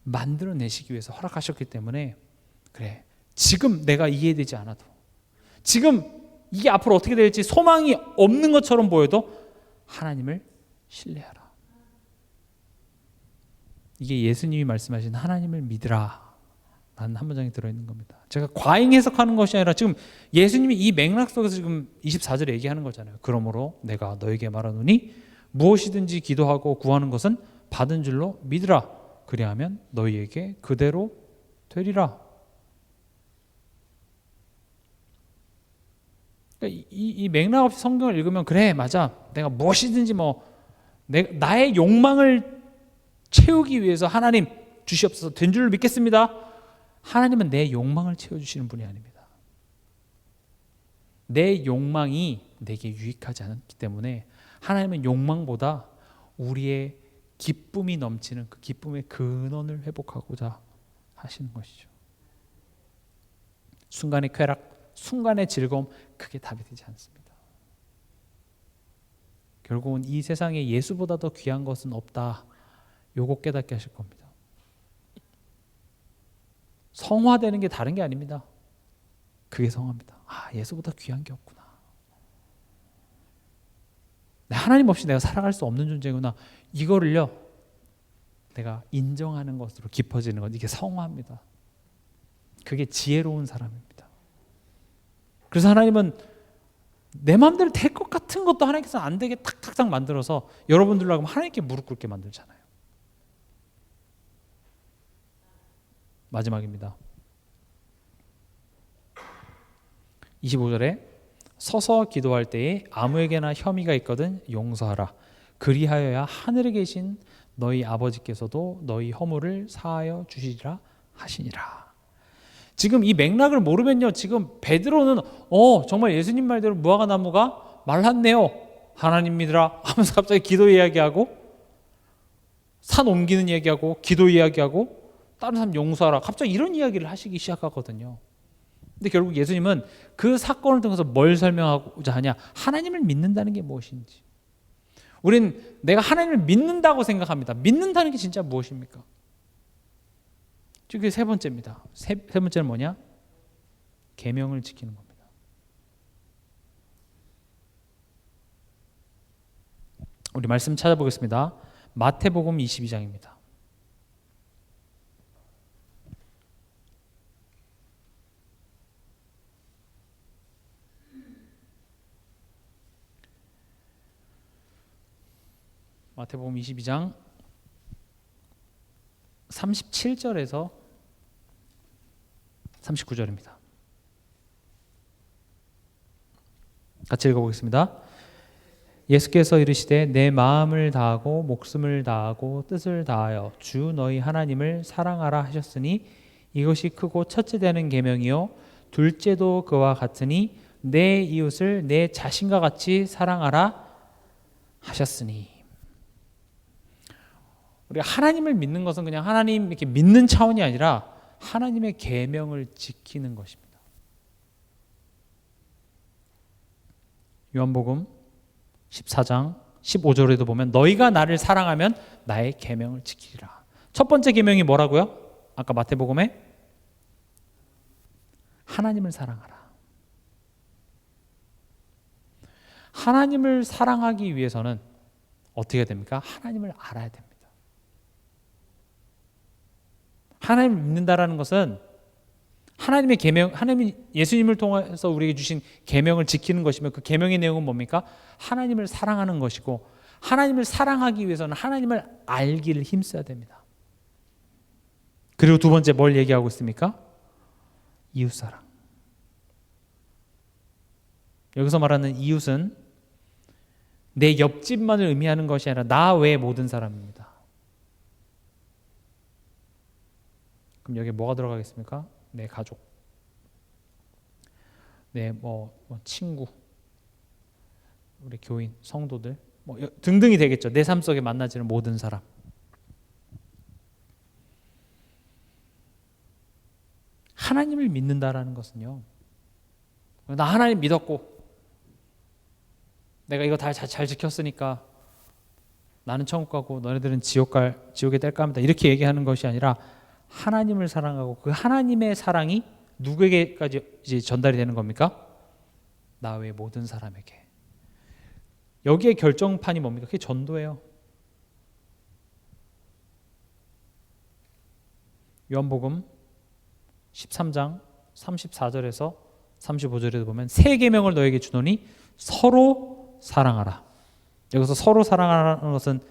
만들어내시기 위해서 허락하셨기 때문에 그래, 지금 내가 이해되지 않아도, 지금 이게 앞으로 어떻게 될지 소망이 없는 것처럼 보여도 하나님을 신뢰하라. 이게 예수님이 말씀하신 하나님을 믿으라 라는 한 문장이 들어있는 겁니다. 제가 과잉 해석하는 것이 아니라 지금 예수님이 이 맥락 속에서 지금 24절에 얘기하는 거잖아요. 그러므로 내가 너에게 말하노니 무엇이든지 기도하고 구하는 것은 받은 줄로 믿으라. 그리하면 너희에게 그대로 되리라. 그러니까 이 맥락 없이 성경을 읽으면 그래 맞아, 내가 무엇이든지 나의 욕망을 채우기 위해서 하나님 주시옵소서 된 줄 믿겠습니다. 하나님은 내 욕망을 채워주시는 분이 아닙니다. 내 욕망이 내게 유익하지 않기 때문에 하나님은 욕망보다 우리의 기쁨이 넘치는 그 기쁨의 근원을 회복하고자 하시는 것이죠. 순간의 쾌락, 순간의 즐거움, 그게 답이 되지 않습니다. 결국은 이 세상에 예수보다 더 귀한 것은 없다. 요거 깨닫게 하실 겁니다. 성화되는 게 다른 게 아닙니다. 그게 성화입니다. 예수보다 귀한 게 없구나. 하나님 없이 내가 살아갈 수 없는 존재구나. 이거를요, 내가 인정하는 것으로 깊어지는 것, 이게 성화입니다. 그게 지혜로운 사람입니다. 그래서 하나님은 내 마음대로 될 것 같은 것도 하나님께서 안 되게 탁탁탁 만들어서 여러분들로 하여금 하나님께 무릎 꿇게 만들잖아요. 마지막입니다. 25절에 서서 기도할 때에 아무에게나 혐의가 있거든 용서하라. 그리하여야 하늘에 계신 너희 아버지께서도 너희 허물을 사하여 주시리라 하시니라. 지금 이 맥락을 모르면요, 지금 베드로는 정말 예수님 말대로 무화과 나무가 말랐네요, 하나님 믿으라 하면서 갑자기 기도 이야기하고, 산 옮기는 이야기하고, 기도 이야기하고, 다른 사람 용서하라, 갑자기 이런 이야기를 하시기 시작하거든요. 근데 결국 예수님은 그 사건을 통해서 뭘 설명하고자 하냐? 하나님을 믿는다는 게 무엇인지. 우린 내가 하나님을 믿는다고 생각합니다. 믿는다는 게 진짜 무엇입니까? 그게 세 번째입니다. 세 번째는 뭐냐? 계명을 지키는 겁니다. 우리 말씀 찾아보겠습니다. 마태복음 22장입니다. 마태복음 22장 37절에서 39절입니다. 같이 읽어보겠습니다. 예수께서 이르시되 내 마음을 다하고 목숨을 다하고 뜻을 다하여 주 너희 하나님을 사랑하라 하셨으니 이것이 크고 첫째 되는 계명이요 둘째도 그와 같으니 내 이웃을 내 자신과 같이 사랑하라 하셨으니. 우리가 하나님을 믿는 것은 그냥 하나님 이렇게 믿는 차원이 아니라 하나님의 계명을 지키는 것입니다. 요한복음 14장 15절에도 보면 너희가 나를 사랑하면 나의 계명을 지키리라. 첫 번째 계명이 뭐라고요? 아까 마태복음에 하나님을 사랑하라. 하나님을 사랑하기 위해서는 어떻게 해야 됩니까? 하나님을 알아야 됩니다. 하나님을 믿는다라는 것은 하나님의 계명, 하나님이 예수님을 통해서 우리에게 주신 계명을 지키는 것이며, 그 계명의 내용은 뭡니까? 하나님을 사랑하는 것이고, 하나님을 사랑하기 위해서는 하나님을 알기를 힘써야 됩니다. 그리고 두 번째 뭘 얘기하고 있습니까? 이웃사랑. 여기서 말하는 이웃은 내 옆집만을 의미하는 것이 아니라 나 외의 모든 사람입니다. 그럼 여기에 뭐가 들어가겠습니까? 내 가족, 내 친구, 우리 교인, 성도들 등등이 되겠죠. 내 삶 속에 만나지는 모든 사람. 하나님을 믿는다라는 것은요, 나 하나님 믿었고 내가 이거 다 잘 지켰으니까 나는 천국 가고 너네들은 지옥에 뗄까 합니다, 이렇게 얘기하는 것이 아니라 하나님을 사랑하고 그 하나님의 사랑이 누구에게까지 이제 전달이 되는 겁니까? 나 외의 모든 사람에게. 여기에 결정판이 뭡니까? 그게 전도예요. 요한복음 13장 34절에서 35절에도 보면 새 계명을 너에게 주노니 서로 사랑하라. 여기서 서로 사랑하라는 것은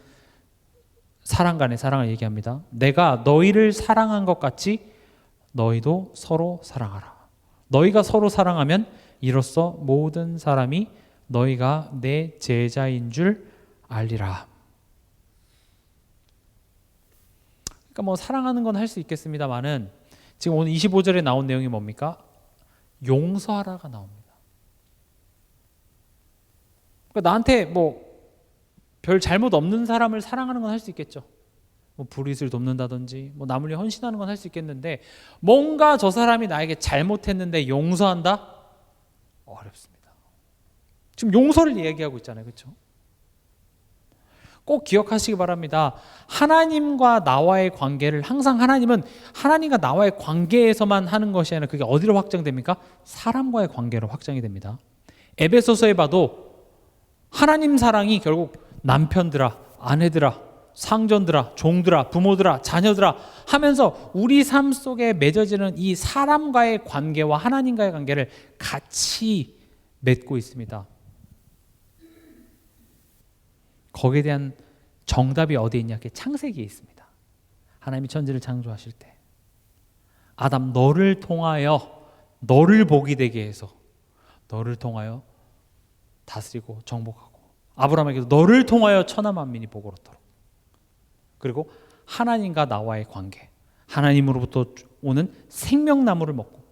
사랑 간의 사랑을 얘기합니다. 내가 너희를 사랑한 것 같이 너희도 서로 사랑하라. 너희가 서로 사랑하면 이로써 모든 사람이 너희가 내 제자인 줄 알리라. 그러니까 사랑하는 건 할 수 있겠습니다만은 지금 오늘 25절에 나온 내용이 뭡니까? 용서하라가 나옵니다. 그러니까 나한테 별 잘못 없는 사람을 사랑하는 건 할 수 있겠죠. 불의를 돕는다든지 남을 위해 헌신하는 건 할 수 있겠는데, 뭔가 저 사람이 나에게 잘못했는데 용서한다? 어렵습니다. 지금 용서를 얘기하고 있잖아요, 그렇죠? 꼭 기억하시기 바랍니다. 하나님과 나와의 관계를 항상 하나님은 하나님과 나와의 관계에서만 하는 것이 아니라 그게 어디로 확장됩니까? 사람과의 관계로 확장이 됩니다. 에베소서에 봐도 하나님 사랑이 결국 남편들아, 아내들아, 상전들아, 종들아, 부모들아, 자녀들아 하면서 우리 삶 속에 맺어지는 이 사람과의 관계와 하나님과의 관계를 같이 맺고 있습니다. 거기에 대한 정답이 어디에 있냐? 그게 창세기에 있습니다. 하나님이 천지를 창조하실 때 아담 너를 통하여 너를 복이 되게 해서 너를 통하여 다스리고 정복하고 아브라함에게도 너를 통하여 천하 만민이 복을 얻도록. 그리고 하나님과 나와의 관계, 하나님으로부터 오는 생명나무를 먹고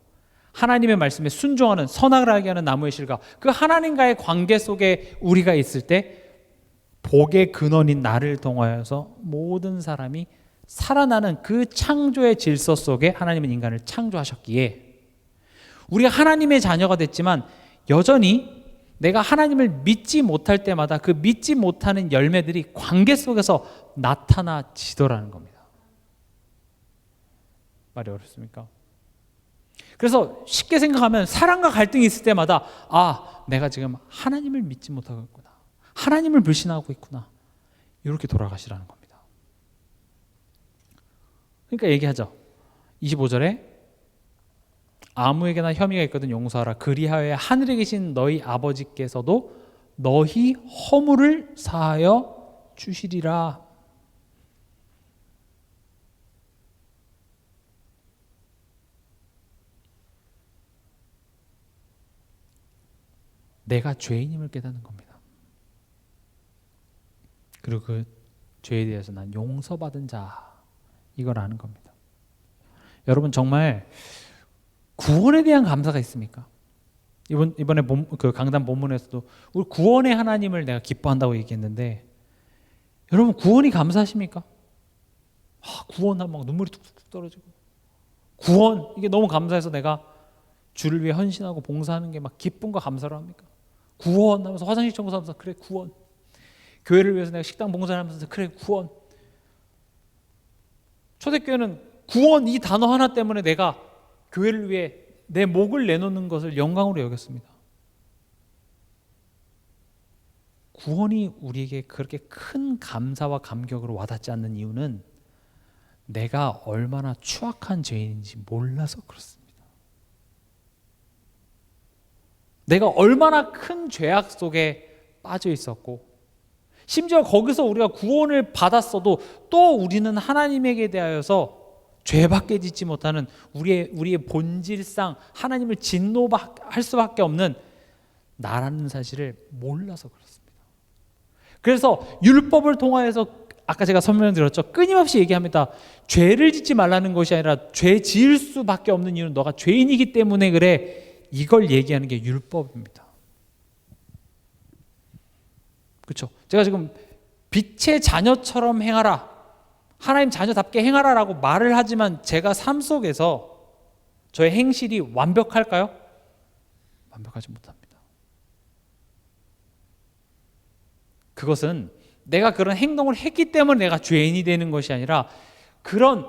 하나님의 말씀에 순종하는 선악을 알게 하는 나무의 실과 그 하나님과의 관계 속에 우리가 있을 때 복의 근원인 나를 통하여서 모든 사람이 살아나는 그 창조의 질서 속에 하나님은 인간을 창조하셨기에 우리가 하나님의 자녀가 됐지만 여전히 내가 하나님을 믿지 못할 때마다 그 믿지 못하는 열매들이 관계 속에서 나타나지더라는 겁니다. 말이 어렵습니까? 그래서 쉽게 생각하면 사랑과 갈등이 있을 때마다 내가 지금 하나님을 믿지 못하고 있구나. 하나님을 불신하고 있구나. 이렇게 돌아가시라는 겁니다. 그러니까 얘기하죠. 25절에 아무에게나 혐의가 있거든 용서하라. 그리하여 하늘에 계신 너희 아버지께서도 너희 허물을 사하여 주시리라. 내가 죄인임을 깨닫는 겁니다. 그리고 그 죄에 대해서 난 용서받은 자 이걸 아는 겁니다. 여러분 정말 구원에 대한 감사가 있습니까? 이번에 그 강단 본문에서도 우리 구원의 하나님을 내가 기뻐한다고 얘기했는데 여러분 구원이 감사하십니까? 구원하면 막 눈물이 툭툭 떨어지고 구원 이게 너무 감사해서 내가 주를 위해 헌신하고 봉사하는 게 막 기쁨과 감사로 합니까? 구원 하면서 화장실 청소하면서 그래 구원. 교회를 위해서 내가 식당 봉사를 하면서 그래 구원. 초대교회는 구원 이 단어 하나 때문에 내가 교회를 위해 내 목을 내놓는 것을 영광으로 여겼습니다. 구원이 우리에게 그렇게 큰 감사와 감격으로 와닿지 않는 이유는 내가 얼마나 추악한 죄인인지 몰라서 그렇습니다. 내가 얼마나 큰 죄악 속에 빠져 있었고 심지어 거기서 우리가 구원을 받았어도 또 우리는 하나님에게 대하여서 죄밖에 짓지 못하는 우리의 본질상 하나님을 진노할 수밖에 없는 나라는 사실을 몰라서 그렇습니다. 그래서 율법을 통하여서 아까 제가 설명드렸죠. 끊임없이 얘기합니다. 죄를 짓지 말라는 것이 아니라 죄 지을 수밖에 없는 이유는 너가 죄인이기 때문에 그래. 이걸 얘기하는 게 율법입니다. 그렇죠? 제가 지금 빛의 자녀처럼 행하라. 하나님 자녀답게 행하라라고 말을 하지만 제가 삶 속에서 저의 행실이 완벽할까요? 완벽하지 못합니다. 그것은 내가 그런 행동을 했기 때문에 내가 죄인이 되는 것이 아니라 그런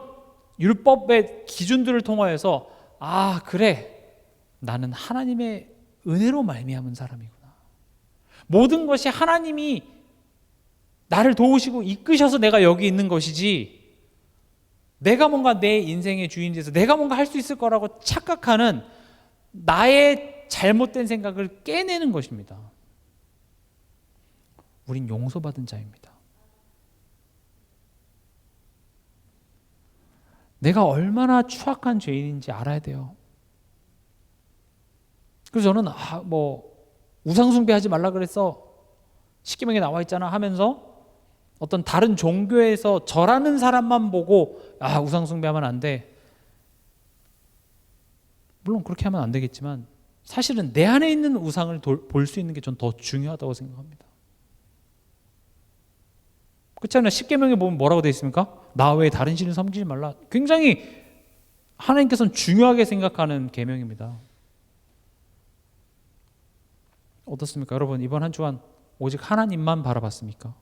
율법의 기준들을 통하여서 그래 나는 하나님의 은혜로 말미암은 사람이구나. 모든 것이 하나님이 나를 도우시고 이끄셔서 내가 여기 있는 것이지 내가 뭔가 내 인생의 주인이 돼서 내가 뭔가 할 수 있을 거라고 착각하는 나의 잘못된 생각을 깨내는 것입니다. 우린 용서받은 자입니다. 내가 얼마나 추악한 죄인인지 알아야 돼요. 그래서 저는 우상 숭배하지 말라 그랬어. 십계명에 나와 있잖아 하면서 어떤 다른 종교에서 절하는 사람만 보고 우상 숭배하면 안 돼. 물론 그렇게 하면 안 되겠지만 사실은 내 안에 있는 우상을 볼 수 있는 게 전 더 중요하다고 생각합니다. 그렇잖아요. 십계명에 보면 뭐라고 되어 있습니까? 나 외에 다른 신을 섬기지 말라. 굉장히 하나님께서는 중요하게 생각하는 계명입니다. 어떻습니까? 여러분 이번 한 주간 오직 하나님만 바라봤습니까?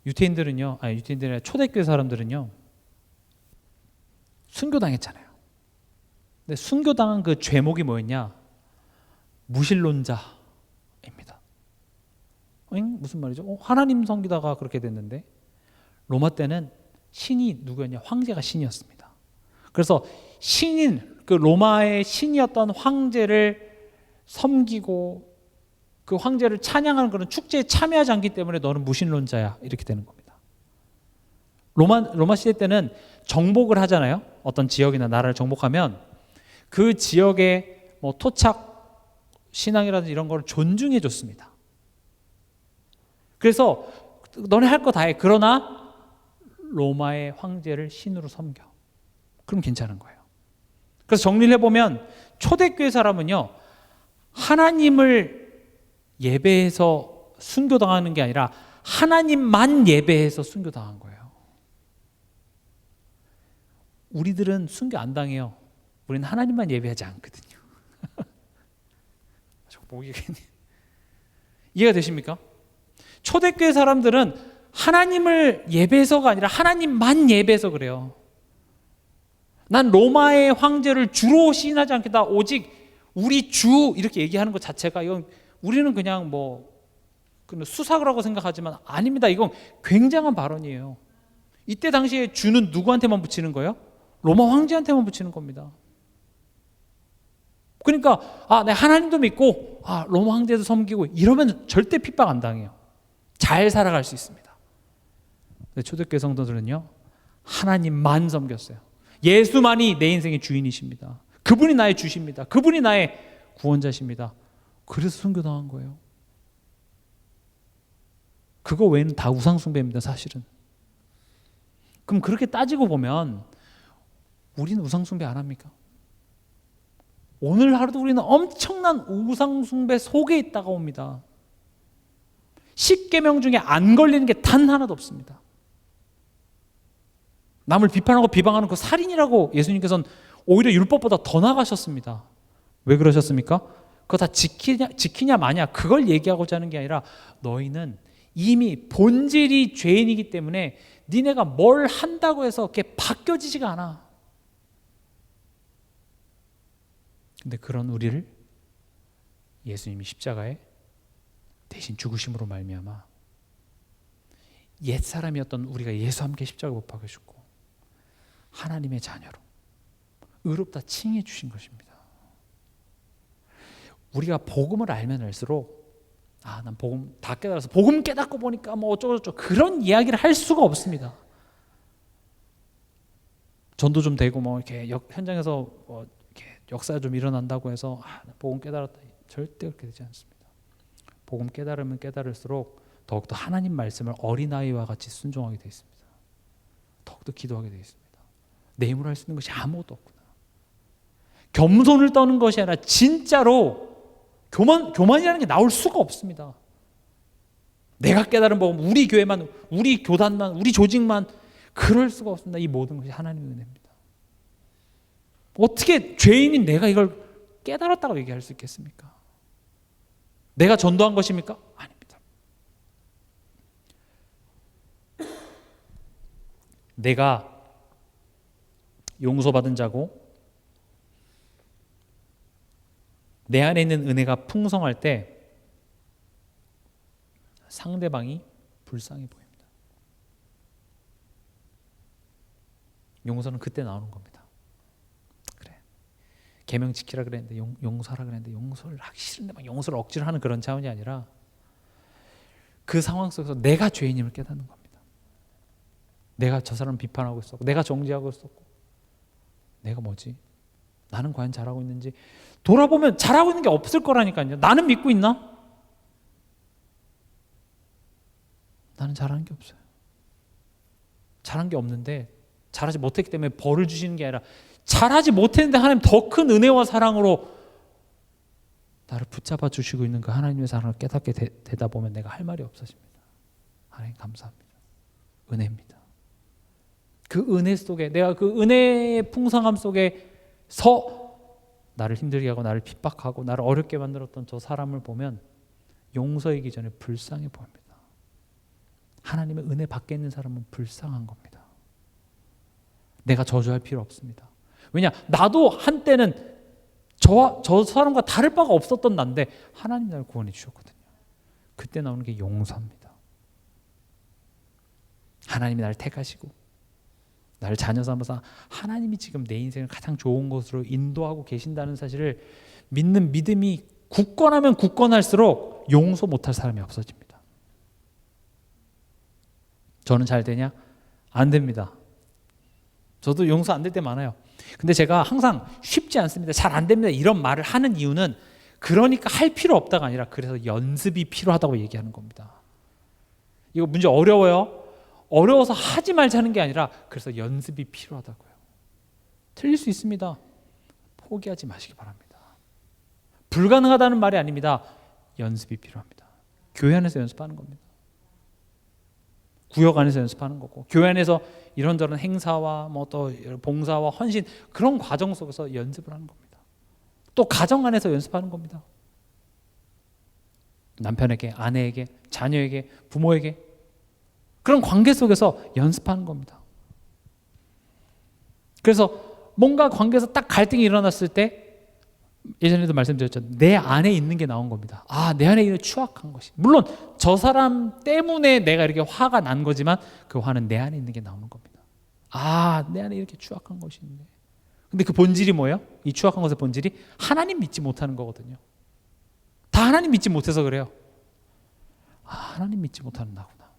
유태인들이 아니라 초대교회 사람들은요 순교당했잖아요. 근데 순교당한 그 죄목이 뭐였냐? 무신론자입니다. 무슨 말이죠? 하나님 섬기다가 그렇게 됐는데 로마 때는 신이 누구였냐? 황제가 신이었습니다. 그래서 그 로마의 신이었던 황제를 섬기고 그 황제를 찬양하는 그런 축제에 참여하지 않기 때문에 너는 무신론자야 이렇게 되는 겁니다. 로마 시대 때는 정복을 하잖아요. 어떤 지역이나 나라를 정복하면 그 지역의 뭐 토착 신앙이라든지 이런 걸 존중해 줬습니다. 그래서 너네 할 거 다 해. 그러나 로마의 황제를 신으로 섬겨. 그럼 괜찮은 거예요. 그래서 정리를 해보면 초대교회 사람은요, 하나님을 예배해서 순교당하는 게 아니라 하나님만 예배해서 순교당한 거예요. 우리들은 순교 안 당해요. 우리는 하나님만 예배하지 않거든요. 이해가 되십니까? 초대교회 사람들은 하나님을 예배해서가 아니라 하나님만 예배해서 그래요. 난 로마의 황제를 주로 시인하지 않겠다. 오직 우리 주 이렇게 얘기하는 것 자체가 이건 우리는 그냥 뭐 수사라고 생각하지만 아닙니다. 이건 굉장한 발언이에요. 이때 당시에 주는 누구한테만 붙이는 거예요? 로마 황제한테만 붙이는 겁니다. 그러니까 내 하나님도 믿고 로마 황제도 섬기고 이러면 절대 핍박 안 당해요. 잘 살아갈 수 있습니다. 초대교회 성도들은요, 하나님만 섬겼어요. 예수만이 내 인생의 주인이십니다. 그분이 나의 주십니다. 그분이 나의 구원자십니다. 그래서 순교당한 거예요. 그거 외에는 다 우상숭배입니다, 사실은. 그럼 그렇게 따지고 보면 우리는 우상숭배 안 합니까? 오늘 하루도 우리는 엄청난 우상숭배 속에 있다가 옵니다. 10계명 중에 안 걸리는 게 단 하나도 없습니다. 남을 비판하고 비방하는 그 살인이라고 예수님께서는 오히려 율법보다 더 나가셨습니다. 왜 그러셨습니까? 그거 다 지키냐 마냐 그걸 얘기하고자 하는 게 아니라 너희는 이미 본질이 죄인이기 때문에 니네가 뭘 한다고 해서 그게 바뀌어지지가 않아. 근데 그런 우리를 예수님이 십자가에 대신 죽으심으로 말미암아 옛사람이었던 우리가 예수와 함께 십자가 못 박으셨고 하나님의 자녀로 의롭다 칭해 주신 것입니다. 우리가 복음을 알면 알수록 난 복음 다 깨달아서 복음 깨닫고 보니까 뭐 어쩌고저쩌고 그런 이야기를 할 수가 없습니다. 전도 좀 되고 뭐 이렇게 현장에서 이렇게 역사 좀 일어난다고 해서 복음 깨달았다. 절대 그렇게 되지 않습니다. 복음 깨달으면 깨달을수록 더욱더 하나님 말씀을 어린아이와 같이 순종하게 되어 있습니다. 더욱더 기도하게 되어 있습니다. 내 힘으로 할 수 있는 것이 아무것도 없구나. 겸손을 떠는 것이 아니라 진짜로 교만이라는 게 나올 수가 없습니다. 내가 깨달은 복음, 우리 교회만, 우리 교단만, 우리 조직만 그럴 수가 없습니다. 이 모든 것이 하나님의 은혜입니다. 어떻게 죄인인 내가 이걸 깨달았다고 얘기할 수 있겠습니까? 내가 전도한 것입니까? 아닙니다. 내가 용서받은 자고 내 안에 있는 은혜가 풍성할 때 상대방이 불쌍해 보입니다. 용서는 그때 나오는 겁니다. 그래, 계명 지키라 그랬는데 용서하라 그랬는데 용서를 하기 싫은데 막 용서를 억지로 하는 그런 차원이 아니라 그 상황 속에서 내가 죄인임을 깨닫는 겁니다. 내가 저 사람 비판하고 있었고 내가 정죄하고 있었고 내가 뭐지? 나는 과연 잘하고 있는지 돌아보면 잘하고 있는 게 없을 거라니까요. 나는 믿고 있나? 나는 잘하는 게 없어요. 잘한 게 없는데 잘하지 못했기 때문에 벌을 주시는 게 아니라 잘하지 못했는데 하나님 더 큰 은혜와 사랑으로 나를 붙잡아 주시고 있는 그 하나님의 사랑을 깨닫게 되다 보면 내가 할 말이 없어집니다. 하나님 감사합니다. 은혜입니다. 그 은혜 속에 내가 그 은혜의 풍성함 속에서 나를 힘들게 하고 나를 핍박하고 나를 어렵게 만들었던 저 사람을 보면 용서이기 전에 불쌍해 보입니다. 하나님의 은혜 밖에 있는 사람은 불쌍한 겁니다. 내가 저주할 필요 없습니다. 왜냐? 나도 한때는 저 사람과 다를 바가 없었던 난데 하나님 나를 구원해 주셨거든요. 그때 나오는 게 용서입니다. 하나님이 나를 택하시고 나를 자녀 삼아서 하나님이 지금 내 인생을 가장 좋은 곳으로 인도하고 계신다는 사실을 믿는 믿음이 굳건하면 굳건할수록 용서 못할 사람이 없어집니다. 저는 잘 되냐? 안 됩니다. 저도 용서 안 될 때 많아요. 근데 제가 항상 쉽지 않습니다, 잘 안 됩니다 이런 말을 하는 이유는 그러니까 할 필요 없다가 아니라 그래서 연습이 필요하다고 얘기하는 겁니다. 이거 문제 어려워요? 어려워서 하지 말자는 게 아니라 그래서 연습이 필요하다고요. 틀릴 수 있습니다. 포기하지 마시기 바랍니다. 불가능하다는 말이 아닙니다. 연습이 필요합니다. 교회 안에서 연습하는 겁니다. 구역 안에서 연습하는 거고, 교회 안에서 이런저런 행사와 뭐 또 봉사와 헌신 그런 과정 속에서 연습을 하는 겁니다. 또 가정 안에서 연습하는 겁니다. 남편에게, 아내에게, 자녀에게, 부모에게 그런 관계 속에서 연습하는 겁니다. 그래서 뭔가 관계에서 딱 갈등이 일어났을 때 예전에도 말씀드렸죠. 내 안에 있는 게 나온 겁니다. 아, 내 안에 있는 추악한 것이. 물론 저 사람 때문에 내가 이렇게 화가 난 거지만 그 화는 내 안에 있는 게 나오는 겁니다. 아, 내 안에 이렇게 추악한 것이 있네. 근데 그 본질이 뭐예요? 이 추악한 것의 본질이 하나님 믿지 못하는 거거든요. 다 하나님 믿지 못해서 그래요. 아, 하나님 믿지 못하는 나구나.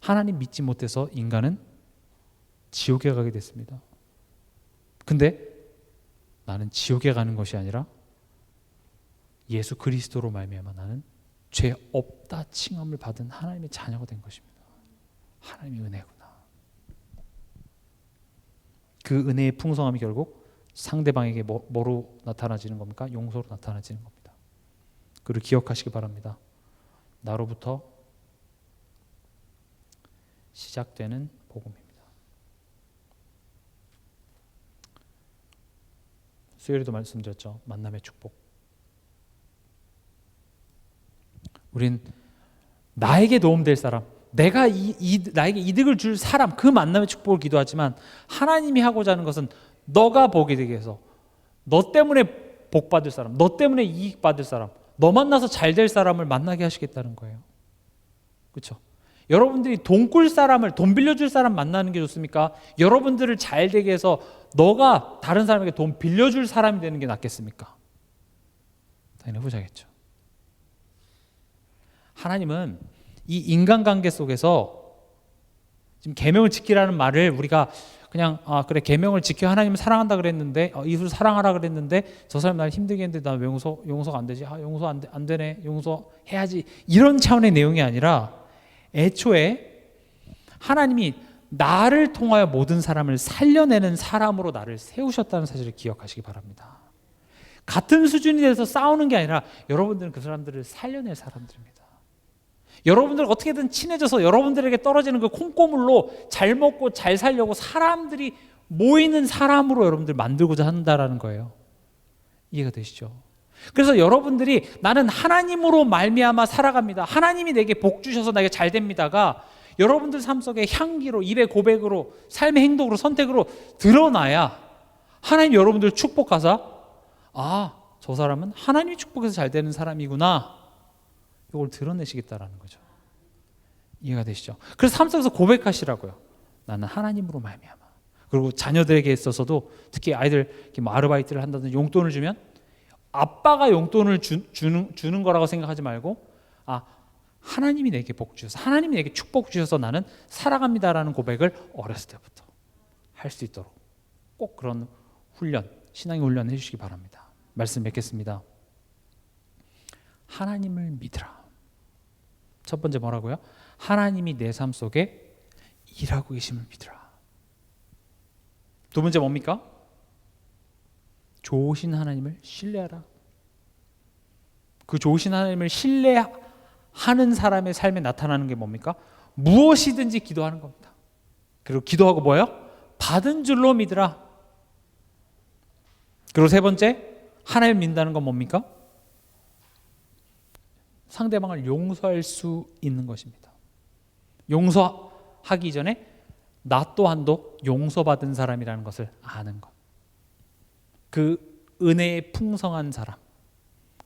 하나님 믿지 못해서 인간은 지옥에 가게 됐습니다. 근데 나는 지옥에 가는 것이 아니라 예수 그리스도로 말미암아 나는 죄 없다 칭함을 받은 하나님의 자녀가 된 것입니다. 하나님의 은혜구나. 그 은혜의 풍성함이 결국 상대방에게 뭐로 나타나지는 겁니까? 용서로 나타나지는 겁니다. 그를 기억하시기 바랍니다. 나로부터 시작되는 복음입니다. 수요일에도 말씀드렸죠. 만남의 축복. 우린 나에게 도움될 사람, 내가 나에게 이득을 줄 사람, 그 만남의 축복을 기도하지만 하나님이 하고자 하는 것은 너가 복이 되게 해서 너 때문에 복 받을 사람, 너 때문에 이익 받을 사람, 너 만나서 잘 될 사람을 만나게 하시겠다는 거예요. 그렇죠? 여러분들이 돈 꿀 사람을, 돈 빌려줄 사람 만나는 게 좋습니까? 여러분들을 잘 되게 해서 너가 다른 사람에게 돈 빌려줄 사람이 되는 게 낫겠습니까? 당연히 후자겠죠. 하나님은 이 인간관계 속에서 지금 계명을 지키라는 말을 우리가 그냥 그래 계명을 지켜 하나님을 사랑한다 그랬는데 이웃을 사랑하라 그랬는데 저 사람 날 힘들게 했는데 나 왜 용서가 안 되지? 용서 안 되네. 용서해야지. 이런 차원의 내용이 아니라 애초에 하나님이 나를 통하여 모든 사람을 살려내는 사람으로 나를 세우셨다는 사실을 기억하시기 바랍니다. 같은 수준이 돼서 싸우는 게 아니라 여러분들은 그 사람들을 살려낼 사람들입니다. 여러분들 어떻게든 친해져서 여러분들에게 떨어지는 그 콩고물로 잘 먹고 잘 살려고 사람들이 모이는 사람으로 여러분들 만들고자 한다라는 거예요. 이해가 되시죠? 그래서 여러분들이 나는 하나님으로 말미암아 살아갑니다. 하나님이 내게 복 주셔서 나에게 잘 됩니다가 여러분들 삶 속에 향기로, 입의 고백으로, 삶의 행동으로, 선택으로 드러나야 하나님 여러분들 축복하사 저 사람은 하나님이 축복해서 잘 되는 사람이구나, 이걸 드러내시겠다라는 거죠. 이해가 되시죠? 그래서 삶 속에서 고백하시라고요. 나는 하나님으로 말미암아. 그리고 자녀들에게 있어서도 특히 아이들 뭐 아르바이트를 한다든지 용돈을 주면 아빠가 용돈을 주는 거라고 생각하지 말고 하나님이 내게 복 주셔서, 하나님이 내게 축복 주셔서 나는 살아갑니다라는 고백을 어렸을 때부터 할 수 있도록 꼭 그런 훈련, 신앙의 훈련 해주시기 바랍니다. 말씀 맺겠습니다. 하나님을 믿으라. 첫 번째 뭐라고요? 하나님이 내 삶 속에 일하고 계심을 믿으라. 두 번째 뭡니까? 좋으신 하나님을 신뢰하라. 그 좋으신 하나님을 신뢰하는 사람의 삶에 나타나는 게 뭡니까? 무엇이든지 기도하는 겁니다. 그리고 기도하고 뭐예요? 받은 줄로 믿으라. 그리고 세 번째, 하나님을 믿는다는 건 뭡니까? 상대방을 용서할 수 있는 것입니다. 용서하기 전에 나 또한도 용서받은 사람이라는 것을 아는 것. 그 은혜의 풍성한 사람.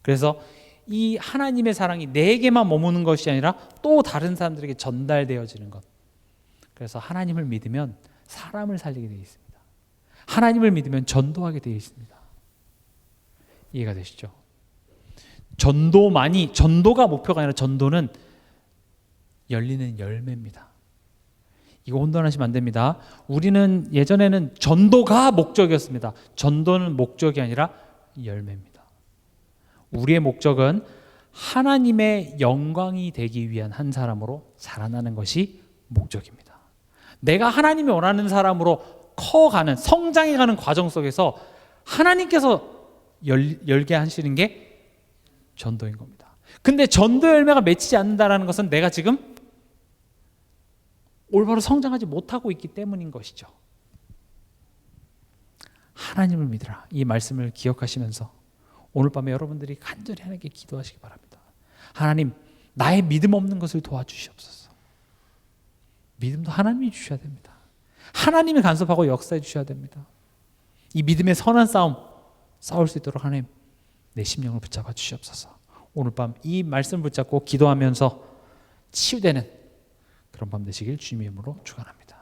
그래서 이 하나님의 사랑이 내게만 머무는 것이 아니라 또 다른 사람들에게 전달되어지는 것. 그래서 하나님을 믿으면 사람을 살리게 되어 있습니다. 하나님을 믿으면 전도하게 되어 있습니다. 이해가 되시죠? 전도가 목표가 아니라 전도는 열리는 열매입니다. 이거 혼돈하시면 안 됩니다. 우리는 예전에는 전도가 목적이었습니다. 전도는 목적이 아니라 열매입니다. 우리의 목적은 하나님의 영광이 되기 위한 한 사람으로 자라나는 것이 목적입니다. 내가 하나님이 원하는 사람으로 커가는, 성장해가는 과정 속에서 하나님께서 열게 하시는 게 전도인 겁니다. 근데 전도 열매가 맺히지 않는다는 것은 내가 지금 올바로 성장하지 못하고 있기 때문인 것이죠. 하나님을 믿으라. 이 말씀을 기억하시면서 오늘 밤에 여러분들이 간절히 하나님께 기도하시기 바랍니다. 하나님, 나의 믿음 없는 것을 도와주시옵소서. 믿음도 하나님이 주셔야 됩니다. 하나님이 간섭하고 역사해 주셔야 됩니다. 이 믿음의 선한 싸움 싸울 수 있도록 하나님 내 심령을 붙잡아 주시옵소서. 오늘 밤 이 말씀 붙잡고 기도하면서 치유되는 그런 밤 되시길 주님의 이름으로 축원합니다.